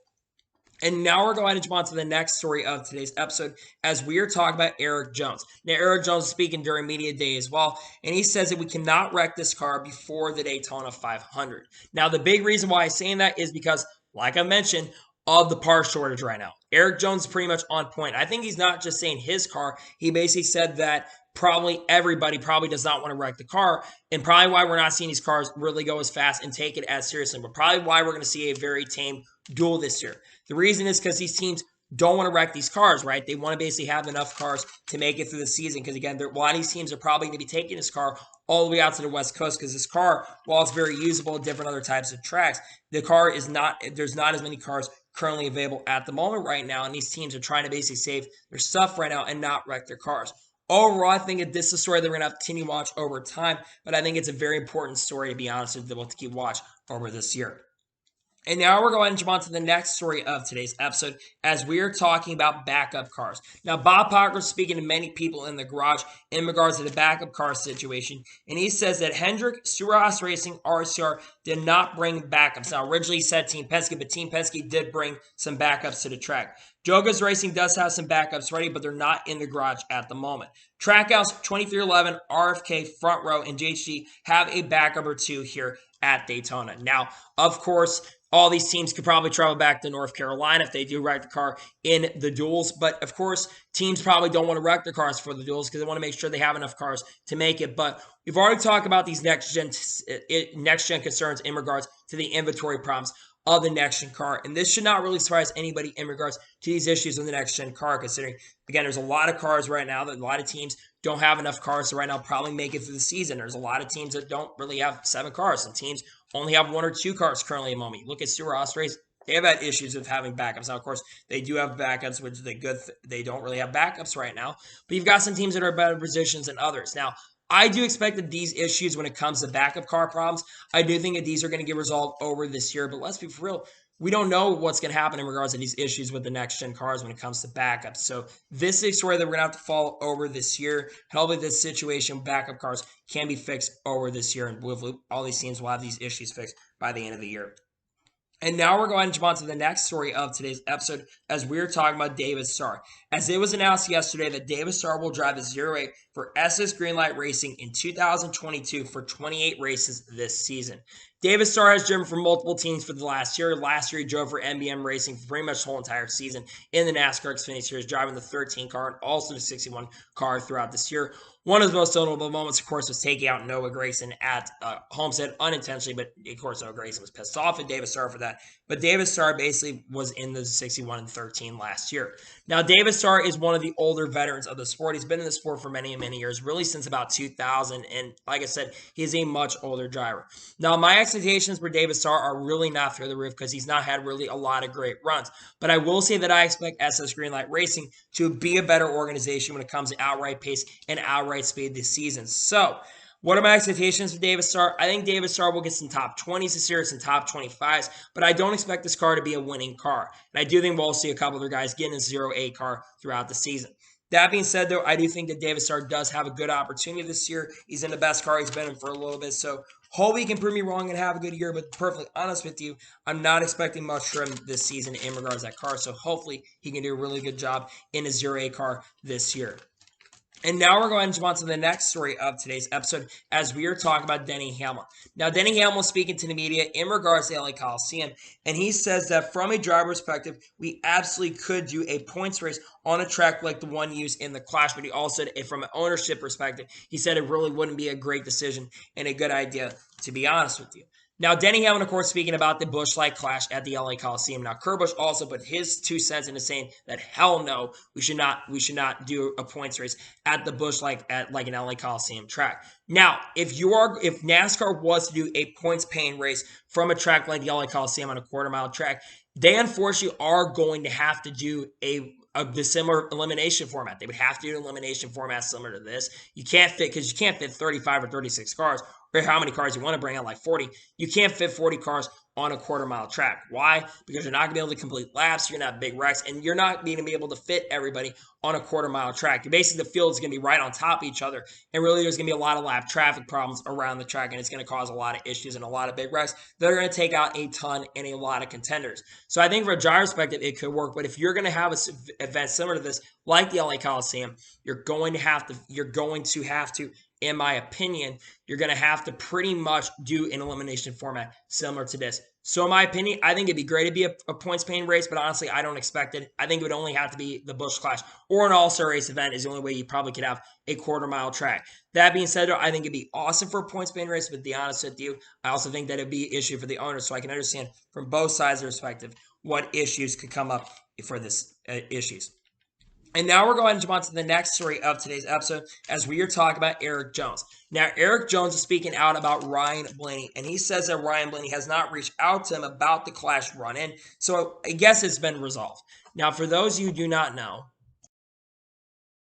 And now we're going to jump on to the next story of today's episode as we are talking about Erik Jones. Now, Erik Jones is speaking during Media Day as well, and he says that we cannot wreck this car before the Daytona 500. Now, the big reason why he's saying that is because, like I mentioned, of the part shortage right now. Erik Jones is pretty much on point. I think he's not just saying his car. He basically said that probably everybody probably does not want to wreck the car, and probably why we're not seeing these cars really go as fast and take it as seriously, but probably why we're going to see a very tame duel this year. The reason is because these teams don't want to wreck these cars, right? They want to basically have enough cars to make it through the season because, again, a lot of these teams are probably going to be taking this car all the way out to the West Coast because this car, while it's very usable at different other types of tracks, the car is not, there's not as many cars currently available at the moment right now, and these teams are trying to basically save their stuff right now and not wreck their cars. Overall, I think this is a story that we're going to have to continue to watch over time, but I think it's a very important story, to be honest with you, to keep watch over this year. And now we're going to jump on to the next story of today's episode as we are talking about backup cars. Now, Bob Parker was speaking to many people in the garage in regards to the backup car situation, and he says that Hendrick, Stewart-Haas Racing, RCR did not bring backups. Now, originally he said Team Penske, but Team Penske did bring some backups to the track. Joga's Racing does have some backups ready, but they're not in the garage at the moment. Trackhouse, 2311, RFK, Front Row, and JHG have a backup or two here at Daytona. Now, of course, all these teams could probably travel back to North Carolina if they do wreck the car in the duels. But, of course, teams probably don't want to wreck their cars for the duels because they want to make sure they have enough cars to make it. But we've already talked about these next-gen concerns in regards to the inventory problems of the next-gen car. And this should not really surprise anybody in regards to these issues with the next-gen car, considering, again, there's a lot of cars right now that a lot of teams don't have enough cars to right now probably make it through the season. There's a lot of teams that don't really have 7 cars. Some teams only have 1 or 2 cars currently at the moment. Look at Stewart-Haas Racing. They have had issues with having backups. Now, of course, they do have backups, which is they don't really have backups right now. But you've got some teams that are in better positions than others. Now, I do expect that these issues when it comes to backup car problems, I do think that these are going to get resolved over this year. But let's be for real. We don't know what's going to happen in regards to these issues with the next-gen cars when it comes to backups. So this is a story that we're going to have to follow over this year. Hopefully this situation with backup cars can be fixed over this year, and all these teams will have these issues fixed by the end of the year. And now we're going to jump on to the next story of today's episode as we're talking about David Starr. As it was announced yesterday that David Starr will drive the 08 for SS Greenlight Racing in 2022 for 28 races this season. David Starr has driven for multiple teams for the last year. Last year, he drove for M&MS Racing for pretty much the whole entire season in the NASCAR Xfinity Series, driving the 13 car and also the 61 car throughout this year. One of the most notable moments, of course, was taking out Noah Gragson at Homestead unintentionally, but of course, Noah Gragson was pissed off at David Starr for that. But David Starr basically was in the 61 and 13 last year. Now, David Starr is one of the older veterans of the sport. He's been in the sport for many, many years, really since about 2000. And like I said, he's a much older driver. Now, my expectations for David Starr are really not through the roof because he's not had really a lot of great runs. But I will say that I expect SS Greenlight Racing to be a better organization when it comes to outright pace and outright speed this season. So, what are my expectations for David Starr? I think David Starr will get some top 20s this year, some top 25s, but I don't expect this car to be a winning car. And I do think we'll see a couple other guys get in a 08 car throughout the season. That being said, though, I do think that David Starr does have a good opportunity this year. He's in the best car he's been in for a little bit, so hopefully he can prove me wrong and have a good year, but perfectly honest with you, I'm not expecting much from him this season in regards to that car, so hopefully he can do a really good job in a 08 car this year. And now we're going to jump on to the next story of today's episode as we are talking about Denny Hamlin. Now, Denny Hamlin was speaking to the media in regards to the LA Coliseum, and he says that from a driver perspective, we absolutely could do a points race on a track like the one used in the Clash, but he also said from an ownership perspective, he said it really wouldn't be a great decision and a good idea, to be honest with you. Now, Denny Hamlin, of course, speaking about the Busch Light Clash at the LA Coliseum. Now, Kurt Busch also put his 2 cents into saying that hell no, we should not do a points race at the Busch Light at like an LA Coliseum track. Now, if NASCAR was to do a points paying race from a track like the LA Coliseum on a quarter-mile track, they unfortunately are going to have to do the similar elimination format. They would have to do an elimination format similar to this. You can't fit 35 or 36 cars, or how many cars you want to bring out, like 40. You can't fit 40 cars on a quarter-mile track. Why? Because you're not going to be able to complete laps, you're going to have big wrecks, and you're not going to be able to fit everybody on a quarter-mile track. Basically, the field is going to be right on top of each other, and really there's going to be a lot of lap traffic problems around the track, and it's going to cause a lot of issues and a lot of big wrecks that are going to take out a ton and a lot of contenders. So I think from a driver perspective, it could work, but if you're going to have an event similar to this, like the LA Coliseum, you're going to have to, in my opinion, you're going to have to pretty much do an elimination format similar to this. So in my opinion, I think it'd be great to be a points-paying race, but honestly, I don't expect it. I think it would only have to be the Busch Clash or an all-star race event is the only way you probably could have a quarter-mile track. That being said, I think it'd be awesome for a points-paying race, but to be honest with you, I also think that it'd be an issue for the owners, so I can understand from both sides of the perspective what issues could come up for this issues. And now we're going to jump on to the next story of today's episode as we are talking about Erik Jones. Now, Erik Jones is speaking out about Ryan Blaney, and he says that Ryan Blaney has not reached out to him about the Clash run-in, so I guess it's been resolved. Now, for those of you who do not know,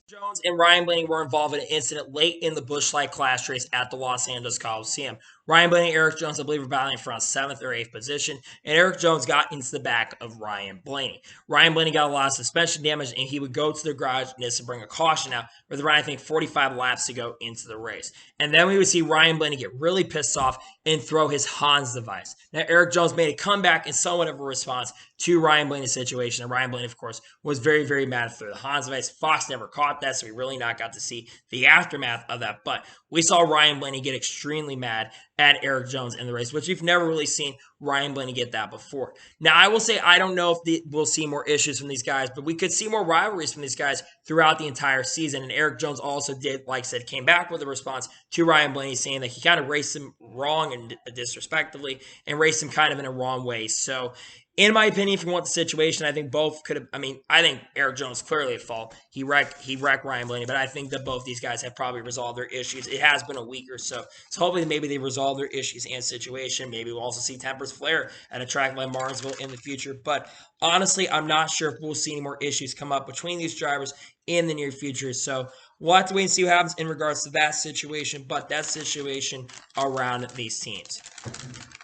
Jones and Ryan Blaney were involved in an incident late in the Busch Light Clash race at the Los Angeles Coliseum. Ryan Blaney and Erik Jones, I believe, were battling for around 7th or 8th position, and Erik Jones got into the back of Ryan Blaney. Ryan Blaney got a lot of suspension damage, and he would go to the garage and bring a caution out with around, I think, 45 laps to go into the race. And then we would see Ryan Blaney get really pissed off and throw his Hans device. Now, Erik Jones made a comeback in somewhat of a response to Ryan Blaney's situation, and Ryan Blaney, of course, was very, very mad at the Hans device. Fox never caught that, so we really not got to see the aftermath of that. But we saw Ryan Blaney get extremely mad at Erik Jones in the race, which we've never really seen Ryan Blaney get that before. Now, I will say I don't know if we'll see more issues from these guys, but we could see more rivalries from these guys throughout the entire season. And Erik Jones also did, like I said, came back with a response to Ryan Blaney saying that he kind of raced him wrong and disrespectfully and raced him kind of in a wrong way. So in my opinion, if you want the situation, I think both could have. I think Erik Jones clearly at fault. He wrecked Ryan Blaney, but I think that both these guys have probably resolved their issues. It has been a week or so. So hopefully maybe they resolve their issues and situation. Maybe we'll also see tempers flare at a track like Martinsville in the future. But honestly, I'm not sure if we'll see any more issues come up between these drivers in the near future. So we'll have to wait and see what happens in regards to that situation, but that situation around these teams.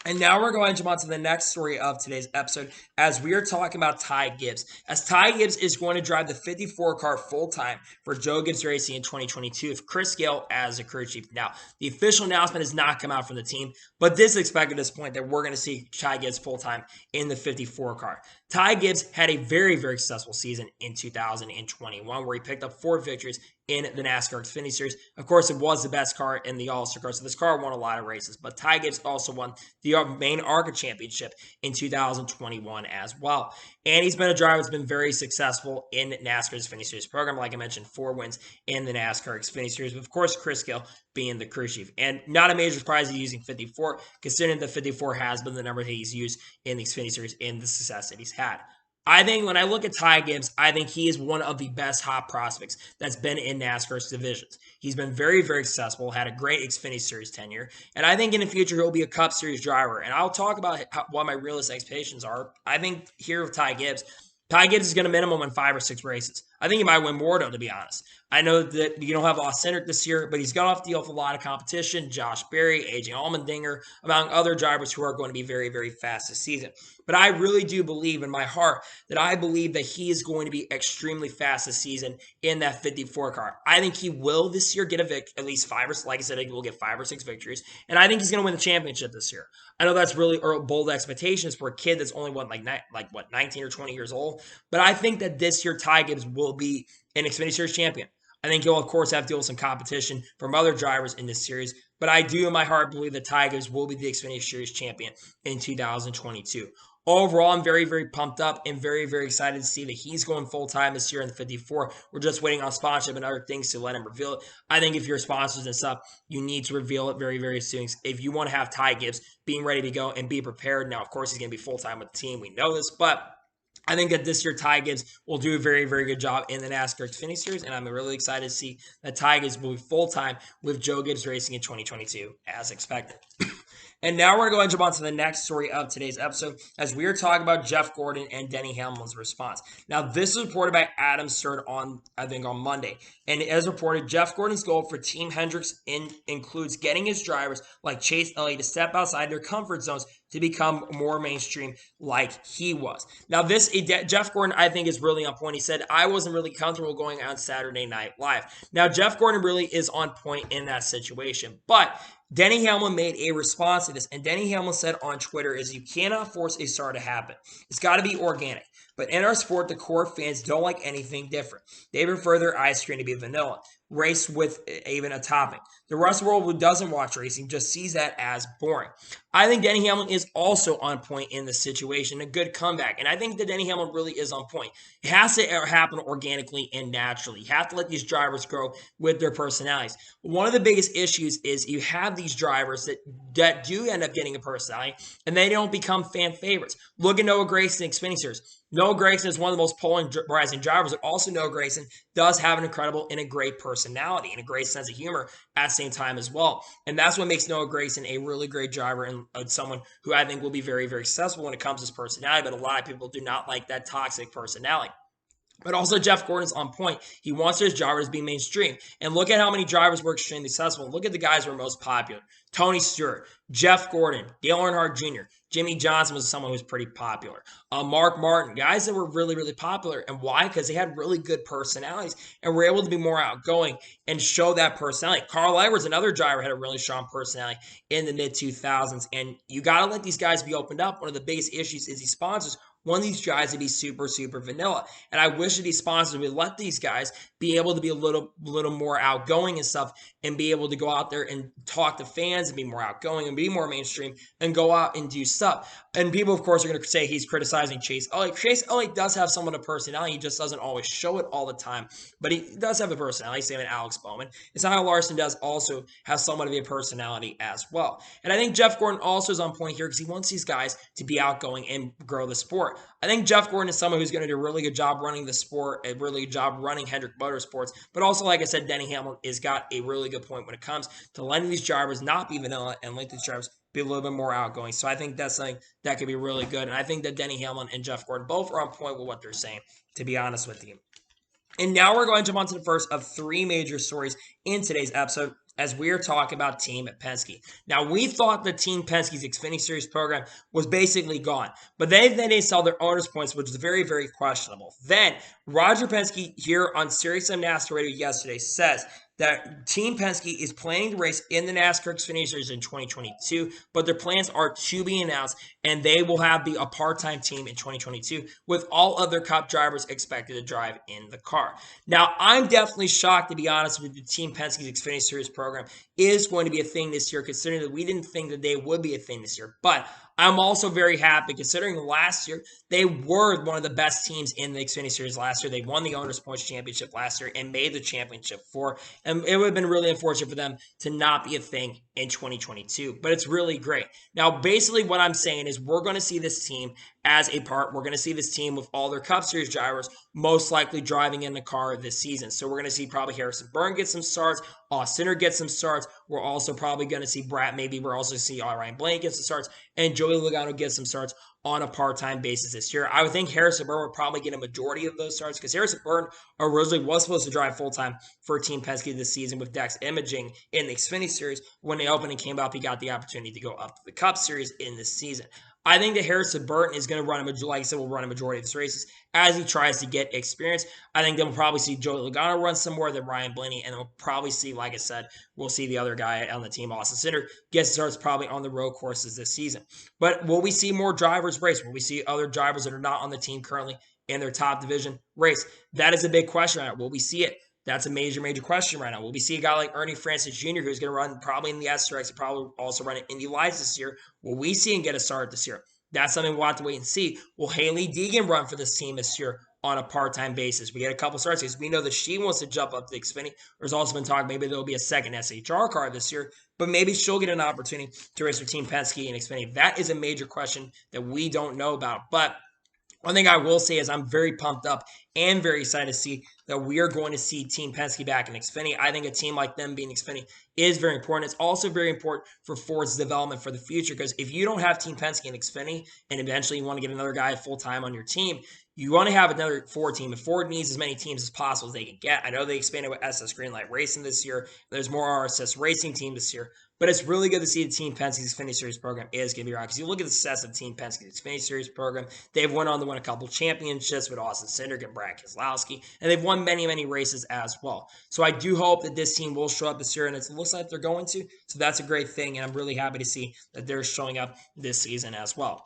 And now we're going to jump on to the next story of today's episode as we are talking about Ty Gibbs. As Ty Gibbs is going to drive the 54 car full-time for Joe Gibbs Racing in 2022 with Chris Gale as the crew chief. Now, the official announcement has not come out from the team, but this is expected at this point that we're going to see Ty Gibbs full-time in the 54 car. Ty Gibbs had a very, very successful season in 2021 where he picked up 4 victories in the NASCAR Xfinity Series. Of course, it was the best car in the All-Star car, so this car won a lot of races. But Ty Gibbs also won the main ARCA Championship in 2021 as well. And he's been a driver that's been very successful in NASCAR's Xfinity Series program. Like I mentioned, 4 wins in the NASCAR Xfinity Series, but of course, Chris Gale being the crew chief. And not a major surprise he's using 54, considering the 54 has been the number that he's used in the Xfinity Series in the success that he's had. I think when I look at Ty Gibbs, I think he is one of the best hot prospects that's been in NASCAR's divisions. He's been very, very successful, had a great Xfinity Series tenure, and I think in the future he'll be a Cup Series driver. And I'll talk about what my realistic expectations are. I think here with Ty Gibbs is going to minimum win 5 or 6 races. I think he might win more, though, to be honest. I know that you don't have Austin this year, but he's got off the deal with a lot of competition. Josh Berry, AJ Allmendinger, among other drivers who are going to be very, very fast this season. But I really do believe in my heart that I believe that he is going to be extremely fast this season in that 54 car. I think he will this year get at least 5 or, like I said, he will get 5 or 6 victories. And I think he's going to win the championship this year. I know that's really bold expectations for a kid that's only 19 or 20 years old. But I think that this year Ty Gibbs will be an Xfinity Series champion. I think he'll, of course, have to deal with some competition from other drivers in this series. But I do, in my heart, believe that Ty Gibbs will be the Xfinity Series champion in 2022. Overall, I'm very, very pumped up and very, very excited to see that he's going full-time this year in the 54. We're just waiting on sponsorship and other things to let him reveal it. I think if you're sponsors and stuff, you need to reveal it very, very soon. If you want to have Ty Gibbs being ready to go and be prepared. Now, of course, he's going to be full-time with the team. We know this, but I think that this year Ty Gibbs will do a very, very good job in the NASCAR Xfinity Series, and I'm really excited to see that Ty Gibbs will be full-time with Joe Gibbs Racing in 2022, as expected. And now we're going to jump on to the next story of today's episode as we are talking about Jeff Gordon and Denny Hamlin's response. Now, this is reported by Adam Stern on Monday. And as reported, Jeff Gordon's goal for Team Hendricks includes getting his drivers like Chase Elliott to step outside their comfort zones to become more mainstream like he was. Now, Jeff Gordon, I think, is really on point. He said, I wasn't really comfortable going on Saturday Night Live. Now, Jeff Gordon really is on point in that situation. But Denny Hamlin made a response to this, and Denny Hamlin said on Twitter is you cannot force a star to happen. It's got to be organic. But in our sport, the core fans don't like anything different. They prefer their ice cream to be vanilla, race with even a topping. The rest of the world who doesn't watch racing just sees that as boring. I think Denny Hamlin is also on point in this situation, a good comeback. And I think that Denny Hamlin really is on point. It has to happen organically and naturally. You have to let these drivers grow with their personalities. One of the biggest issues is you have these drivers that do end up getting a personality, and they don't become fan favorites. Look at Noah Gragson in Xfinity Series. Noah Gragson is one of the most polarizing drivers, but also Noah Gragson does have an incredible and a great personality and a great sense of humor at the same time as well. And that's what makes Noah Gragson a really great driver and someone who I think will be very, very successful when it comes to his personality. But a lot of people do not like that toxic personality. But also, Jeff Gordon's on point. He wants his drivers to be mainstream. And look at how many drivers were extremely successful. Look at the guys who are most popular. Tony Stewart, Jeff Gordon, Dale Earnhardt Jr., Jimmy Johnson was someone who was pretty popular. Mark Martin, guys that were really, really popular. And why? Because they had really good personalities and were able to be more outgoing and show that personality. Carl Edwards, another driver, had a really strong personality in the mid-2000s. And you got to let these guys be opened up. One of the biggest issues is these sponsors want these guys to be super, super vanilla. And I wish that these sponsors would let these guys be able to be a little more outgoing and stuff and be able to go out there and talk to fans and be more outgoing and be more mainstream and go out and do stuff. And people, of course, are going to say he's criticizing Chase Elliott. Chase Elliott does have somewhat of a personality. He just doesn't always show it all the time. But he does have a personality, same as Alex Bowman. It's how Larson does also have somewhat of a personality as well. And I think Jeff Gordon also is on point here because he wants these guys to be outgoing and grow the sport. I think Jeff Gordon is someone who's going to do a really good job running the sport, a really good job running Hendrick Motorsports. But also, like I said, Denny Hamlin has got a really good point when it comes to letting these drivers not be vanilla and let these drivers be a little bit more outgoing. So I think that's something that could be really good. And I think that Denny Hamlin and Jeff Gordon both are on point with what they're saying, to be honest with you. And now we're going to jump on to the first of three major stories in today's episode as we are talking about Team Penske. Now, we thought the Team Penske's Xfinity Series program was basically gone, but then they sell their owner's points, which is very, very questionable. Then, Roger Penske here on Sirius NASCAR Radio yesterday says that Team Penske is planning to race in the NASCAR Xfinity Series in 2022, but their plans are to be announced, and they will be a part-time team in 2022 with all other Cup drivers expected to drive in the car. Now, I'm definitely shocked, to be honest, with the Team Penske's Xfinity Series program is going to be a thing this year, considering that we didn't think that they would be a thing this year. But I'm also very happy considering last year they were one of the best teams in the Xfinity Series last year. They won the Owners' Points Championship last year and made the championship and it would have been really unfortunate for them to not be a thing in 2022. But it's really great. Now, basically what I'm saying is we're going to see this team as a part. We're going to see this team with all their Cup Series drivers most likely driving in the car this season. So we're going to see probably Harrison Burton get some starts, Austin get some starts. We're also probably going to see Brad. Maybe we're also going to see Ryan Blaney get some starts, and Joey Logano get some starts on a part-time basis this year. I would think Harrison Burton would probably get a majority of those starts because Harrison Burton originally was supposed to drive full-time for Team Penske this season with Dex Imaging in the Xfinity Series. When the opening came up, he got the opportunity to go up to the Cup Series in this season. I think that Harrison Burton is going to run like I said, will run a majority of his races as he tries to get experience. I think then we'll probably see Joey Logano run some more than Ryan Blaney, and we'll probably see, like I said, we'll see the other guy on the team, Austin Cindric, get starts probably on the road courses this season. But will we see more drivers race? Will we see other drivers that are not on the team currently in their top division race? That is a big question right now. Will we see it? That's a major, major question right now. Will we see a guy like Ernie Francis Jr., who's going to run probably in the SRX and probably also run at Indy Lights this year? Will we see him get a start this year? That's something we'll have to wait and see. Will Hailie Deegan run for this team this year on a part-time basis? We get a couple starts because we know that she wants to jump up to Xfinity. There's also been talk maybe there'll be a second SHR car this year, but maybe she'll get an opportunity to race for Team Penske and Xfinity. That is a major question that we don't know about. But one thing I will say is I'm very pumped up and very excited to see that we are going to see Team Penske back in Xfinity. I think a team like them being Xfinity is very important. It's also very important for Ford's development for the future because if you don't have Team Penske and Xfinity and eventually you want to get another guy full-time on your team, you want to have another Ford team. And Ford needs as many teams as possible as they can get. I know they expanded with SS Greenlight Racing this year. There's more RSS Racing team this year. But it's really good to see the Team Penske's Xfinity Series program is going to be around. Because you look at the success of the Team Penske's Xfinity Series program, they've went on to win a couple championships with Austin Cindric and Brad Keselowski, and they've won many, many races as well. So I do hope that this team will show up this year, and it looks like they're going to. So that's a great thing, and I'm really happy to see that they're showing up this season as well.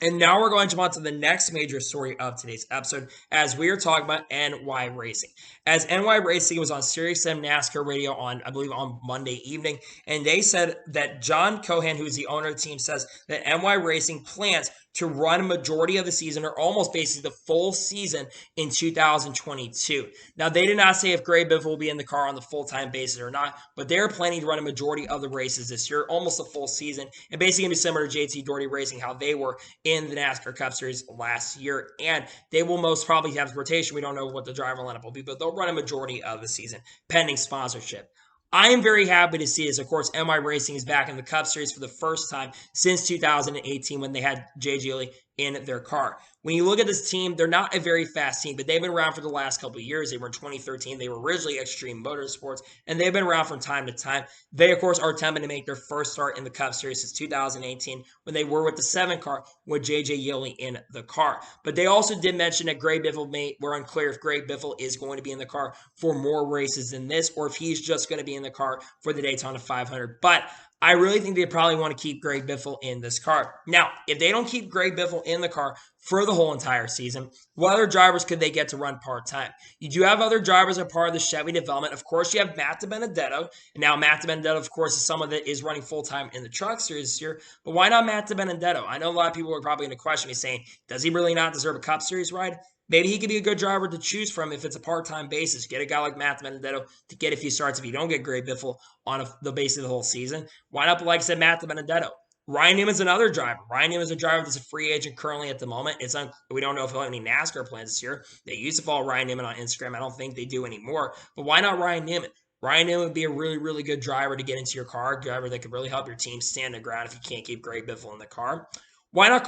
And now we're going to move on to the next major story of today's episode as we are talking about NY Racing. As NY Racing was on SiriusXM NASCAR radio on, I believe, on Monday evening, and they said that John Cohan, who is the owner of the team, says that NY Racing plans to run a majority of the season, or almost basically the full season, in 2022. Now, they did not say if Greg Biffle will be in the car on the full-time basis or not, but they're planning to run a majority of the races this year, almost a full season, and basically going to be similar to JT Doherty Racing, how they were in the NASCAR Cup Series last year. And they will most probably have rotation. We don't know what the driver lineup will be, but they'll run a majority of the season, pending sponsorship. I am very happy to see this. Of course, NY Racing is back in the Cup Series for the first time since 2018 when they had Jay Gili in their car. When you look at this team, they're not a very fast team, but they've been around for the last couple of years. They were in 2013. They were originally Extreme Motorsports, and they've been around from time to time. They, of course, are attempting to make their first start in the Cup Series since 2018 when they were with the 7 car with JJ Yeley in the car. But they also did mention that Greg Biffle we're unclear if Greg Biffle is going to be in the car for more races than this or if he's just going to be in the car for the Daytona 500. But I really think they probably want to keep Greg Biffle in this car. Now, if they don't keep Greg Biffle in the car for the whole entire season, what other drivers could they get to run part-time? You do have other drivers that are part of the Chevy development. Of course, you have Matt DiBenedetto. And now Matt DiBenedetto, of course, is someone that is running full-time in the Truck Series this year. But why not Matt DiBenedetto? I know a lot of people are probably going to question me saying, does he really not deserve a Cup Series ride? Maybe he could be a good driver to choose from if it's a part-time basis. Get a guy like Matt DiBenedetto to get a few starts if you don't get Greg Biffle on the base of the whole season. Why not, like I said, Matt DiBenedetto? Ryan Newman's another driver. Ryan Newman's a driver that's a free agent currently at the moment. We don't know if he'll have any NASCAR plans this year. They used to follow Ryan Newman on Instagram. I don't think they do anymore. But why not Ryan Newman? Ryan Newman would be a really, really good driver to get into your car, a driver that could really help your team stand the ground if you can't keep Greg Biffle in the car. Why not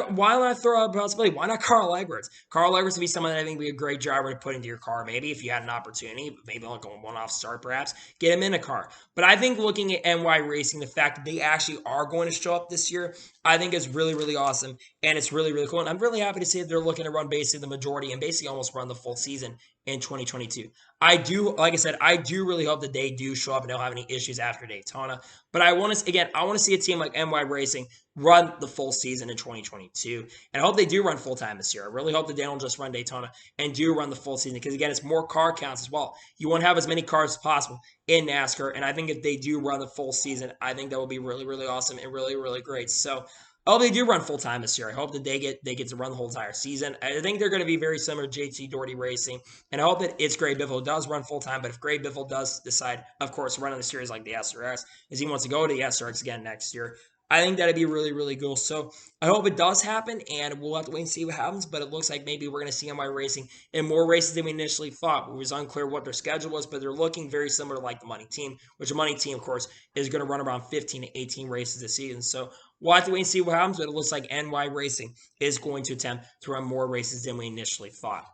throw out a possibility? Why not Carl Edwards? Carl Edwards would be someone that I think would be a great driver to put into your car. Maybe if you had an opportunity, maybe like a one-off start perhaps, get him in a car. But I think looking at NY Racing, the fact that they actually are going to show up this year, I think is really, really awesome. And it's really, really cool. And I'm really happy to see that they're looking to run basically the majority and basically almost run the full season in 2022. Like I said, I do really hope that they do show up and don't have any issues after Daytona. But I want to see a team like NY Racing run the full season in 2022. And I hope they do run full-time this year. I really hope that they don't just run Daytona and do run the full season because, again, it's more car counts as well. You want to have as many cars as possible in NASCAR. And I think if they do run the full season, I think that will be really, really awesome and really, really great. So I hope they do run full-time this year. I hope that they get to run the whole entire season. I think they're going to be very similar to JT Doherty Racing. And I hope that it's Greg Biffle does run full-time. But if Greg Biffle does decide, of course, running the series like the SRX, as he wants to go to the SRX again next year, I think that'd be really, really cool. So I hope it does happen, and we'll have to wait and see what happens. But it looks like maybe we're going to see NY Racing in more races than we initially thought. It was unclear what their schedule was, but they're looking very similar to like the Money Team, which the Money Team, of course, is going to run around 15 to 18 races this season. So we'll have to wait and see what happens, but it looks like NY Racing is going to attempt to run more races than we initially thought.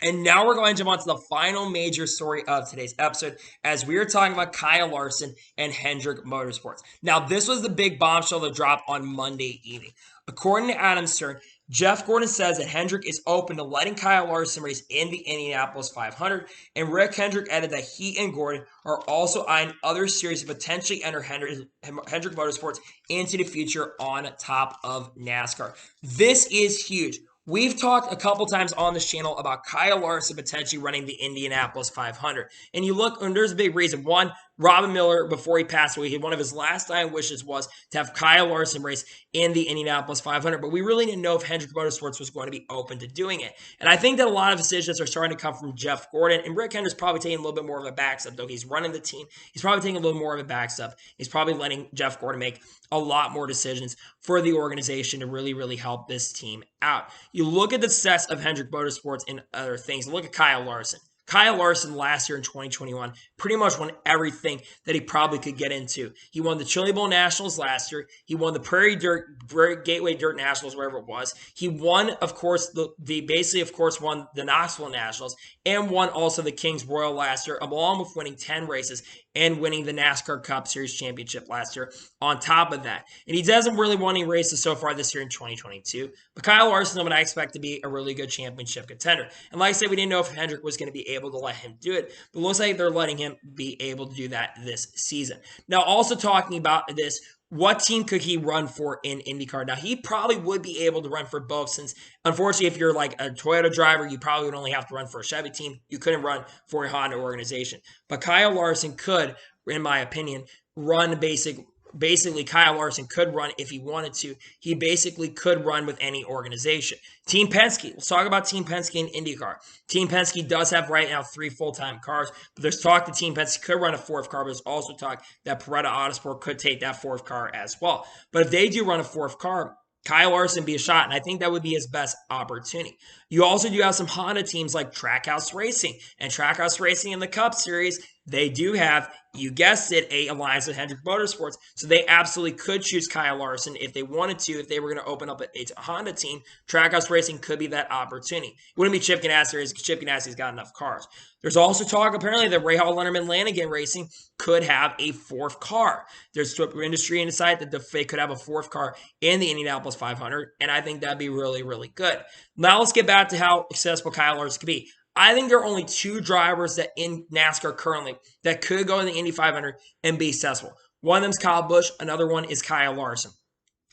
And now we're going to jump on to the final major story of today's episode as we are talking about Kyle Larson and Hendrick Motorsports. Now, this was the big bombshell that dropped on Monday evening. According to Adam Stern, Jeff Gordon says that Hendrick is open to letting Kyle Larson race in the Indianapolis 500, and Rick Hendrick added that he and Gordon are also eyeing other series to potentially enter Hendrick Motorsports into the future on top of NASCAR. This is huge. We've talked a couple times on this channel about Kyle Larson potentially running the Indianapolis 500. And you look, and there's a big reason. One, Robin Miller, before he passed away, one of his last dying wishes was to have Kyle Larson race in the Indianapolis 500. But we really didn't know if Hendrick Motorsports was going to be open to doing it. And I think that a lot of decisions are starting to come from Jeff Gordon. And Rick Hendrick's probably taking a little bit more of a back step, though he's running the team. He's probably taking a little more of a back step. He's probably letting Jeff Gordon make a lot more decisions for the organization to really, really help this team out. You look at the success of Hendrick Motorsports and other things. Look at Kyle Larson. Kyle Larson last year in 2021 pretty much won everything that he probably could get into. He won the Chili Bowl Nationals last year. He won the Prairie Gateway Dirt Nationals, wherever it was. He won, of course, won the Knoxville Nationals and won also the Kings Royal last year, along with winning 10 races and winning the NASCAR Cup Series Championship last year on top of that. And he doesn't really win any races so far this year in 2022. But Kyle Larson is what I expect to be a really good championship contender. And like I said, we didn't know if Hendrick was going to be able to let him do it, but it looks like they're letting him be able to do that this season. Now, also talking about this, what team could he run for in IndyCar? Now, he probably would be able to run for both since, unfortunately, if you're like a Toyota driver, you probably would only have to run for a Chevy team. You couldn't run for a Honda organization. But Kyle Larson could, in my opinion, run basically Kyle Larson could run if he wanted to. He basically could run with any organization. Team Penske. Let's talk about Team Penske and IndyCar. Team Penske does have right now 3 full-time cars, but there's talk that Team Penske could run a 4th car, but there's also talk that Beretta Autosport could take that 4th car as well. But if they do run a 4th car, Kyle Larson be a shot, and I think that would be his best opportunity. You also do have some Honda teams like Trackhouse Racing, and Trackhouse Racing in the Cup Series, they do have, you guessed it, a alliance with Hendrick Motorsports, so they absolutely could choose Kyle Larson if they wanted to. If they were going to open up a Honda team, Trackhouse Racing could be that opportunity. It wouldn't be Chip Ganassi because Chip Ganassi's got enough cars. There's also talk, apparently, that Rahal Lennerman Lanigan Racing could have a 4th car. There's industry insight that they could have a 4th car in the Indianapolis 500, and I think that'd be really, really good. Now let's get back to how successful Kyle Larson could be. I think there are only 2 drivers that in NASCAR currently that could go in the Indy 500 and be successful. One of them is Kyle Busch. Another one is Kyle Larson.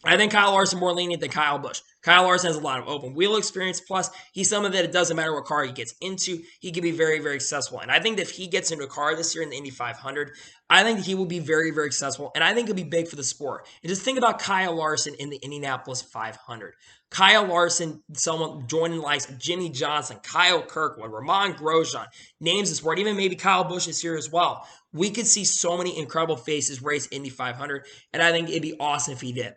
I think Kyle Larson more lenient than Kyle Busch. Kyle Larson has a lot of open wheel experience. Plus, he's someone that it doesn't matter what car he gets into, he can be very, very successful. And I think that if he gets into a car this year in the Indy 500, I think he will be very, very successful. And I think it'll be big for the sport. And just think about Kyle Larson in the Indianapolis 500. Kyle Larson, someone joining the likes of Jimmy Johnson, Kyle Kirkwood, Ramon Grosjean, names the sport, even maybe Kyle Busch is here as well. We could see so many incredible faces race Indy 500, and I think it'd be awesome if he did.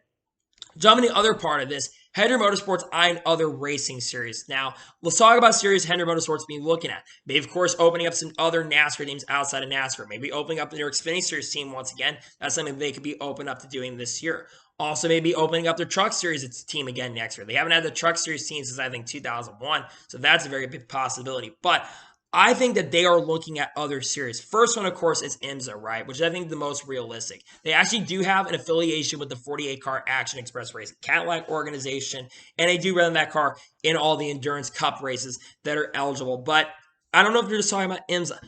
Jumping to the other part of this, Hendrick Motorsports eyeing other racing series. Now, let's talk about series Hendrick Motorsports be looking at. Maybe, of course, opening up some other NASCAR teams outside of NASCAR. Maybe opening up their Xfinity Series team once again. That's something they could be open up to doing this year. Also, maybe opening up their Truck Series team again next year. They haven't had the Truck Series team since, I think, 2001, so that's a very big possibility. But I think that they are looking at other series. First one, of course, is IMSA, right? Which I think is the most realistic. They actually do have an affiliation with the 48-car Action Express Racing Cadillac organization, and they do run that car in all the Endurance Cup races that are eligible. But I don't know if they're just talking about IMSA.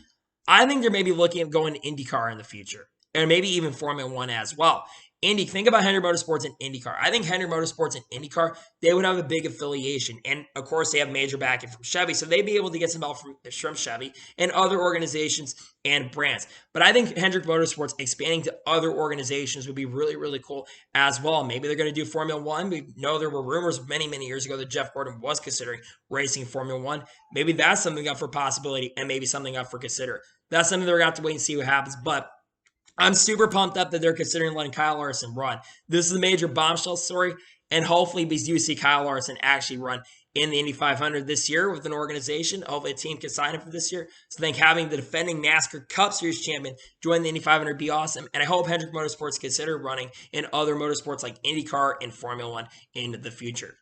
I think they're maybe looking at going to IndyCar in the future, and maybe even Formula One as well. Indy, think about Hendrick Motorsports and IndyCar. I think Hendrick Motorsports and IndyCar, they would have a big affiliation. And, of course, they have major backing from Chevy, so they'd be able to get some help from Chevy and other organizations and brands. But I think Hendrick Motorsports expanding to other organizations would be really, really cool as well. Maybe they're going to do Formula One. We know there were rumors many, many years ago that Jeff Gordon was considering racing Formula One. Maybe that's something up for possibility and maybe something up for consider. That's something they're going to have to wait and see what happens. But I'm super pumped up that they're considering letting Kyle Larson run. This is a major bombshell story, and hopefully we do see Kyle Larson actually run in the Indy 500 this year with an organization. Hopefully a team can sign him for this year. So I think having the defending NASCAR Cup Series champion join the Indy 500 would be awesome. And I hope Hendrick Motorsports consider running in other motorsports like IndyCar and Formula One in the future.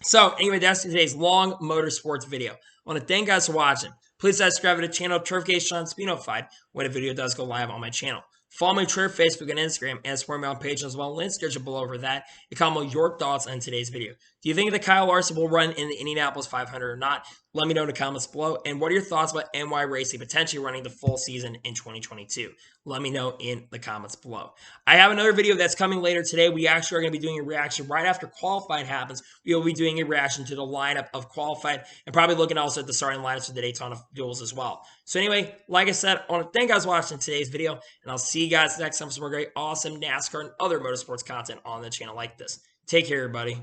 So anyway, that's today's long motorsports video. I want to thank you guys for watching. Please subscribe to the channel, notifications to be notified when a video does go live on my channel. Follow me on Twitter, Facebook, and Instagram, and support me on Patreon as well. Links are below over that. And comment your thoughts on today's video. Do you think that Kyle Larson will run in the Indianapolis 500 or not? Let me know in the comments below. And what are your thoughts about NY Racing potentially running the full season in 2022? Let me know in the comments below. I have another video that's coming later today. We actually are going to be doing a reaction right after qualifying happens. We will be doing a reaction to the lineup of qualified and probably looking also at the starting lineups for the Daytona duels as well. So anyway, like I said, I want to thank you guys for watching today's video, and I'll see you guys next time for some more great, awesome NASCAR and other motorsports content on the channel like this. Take care, everybody.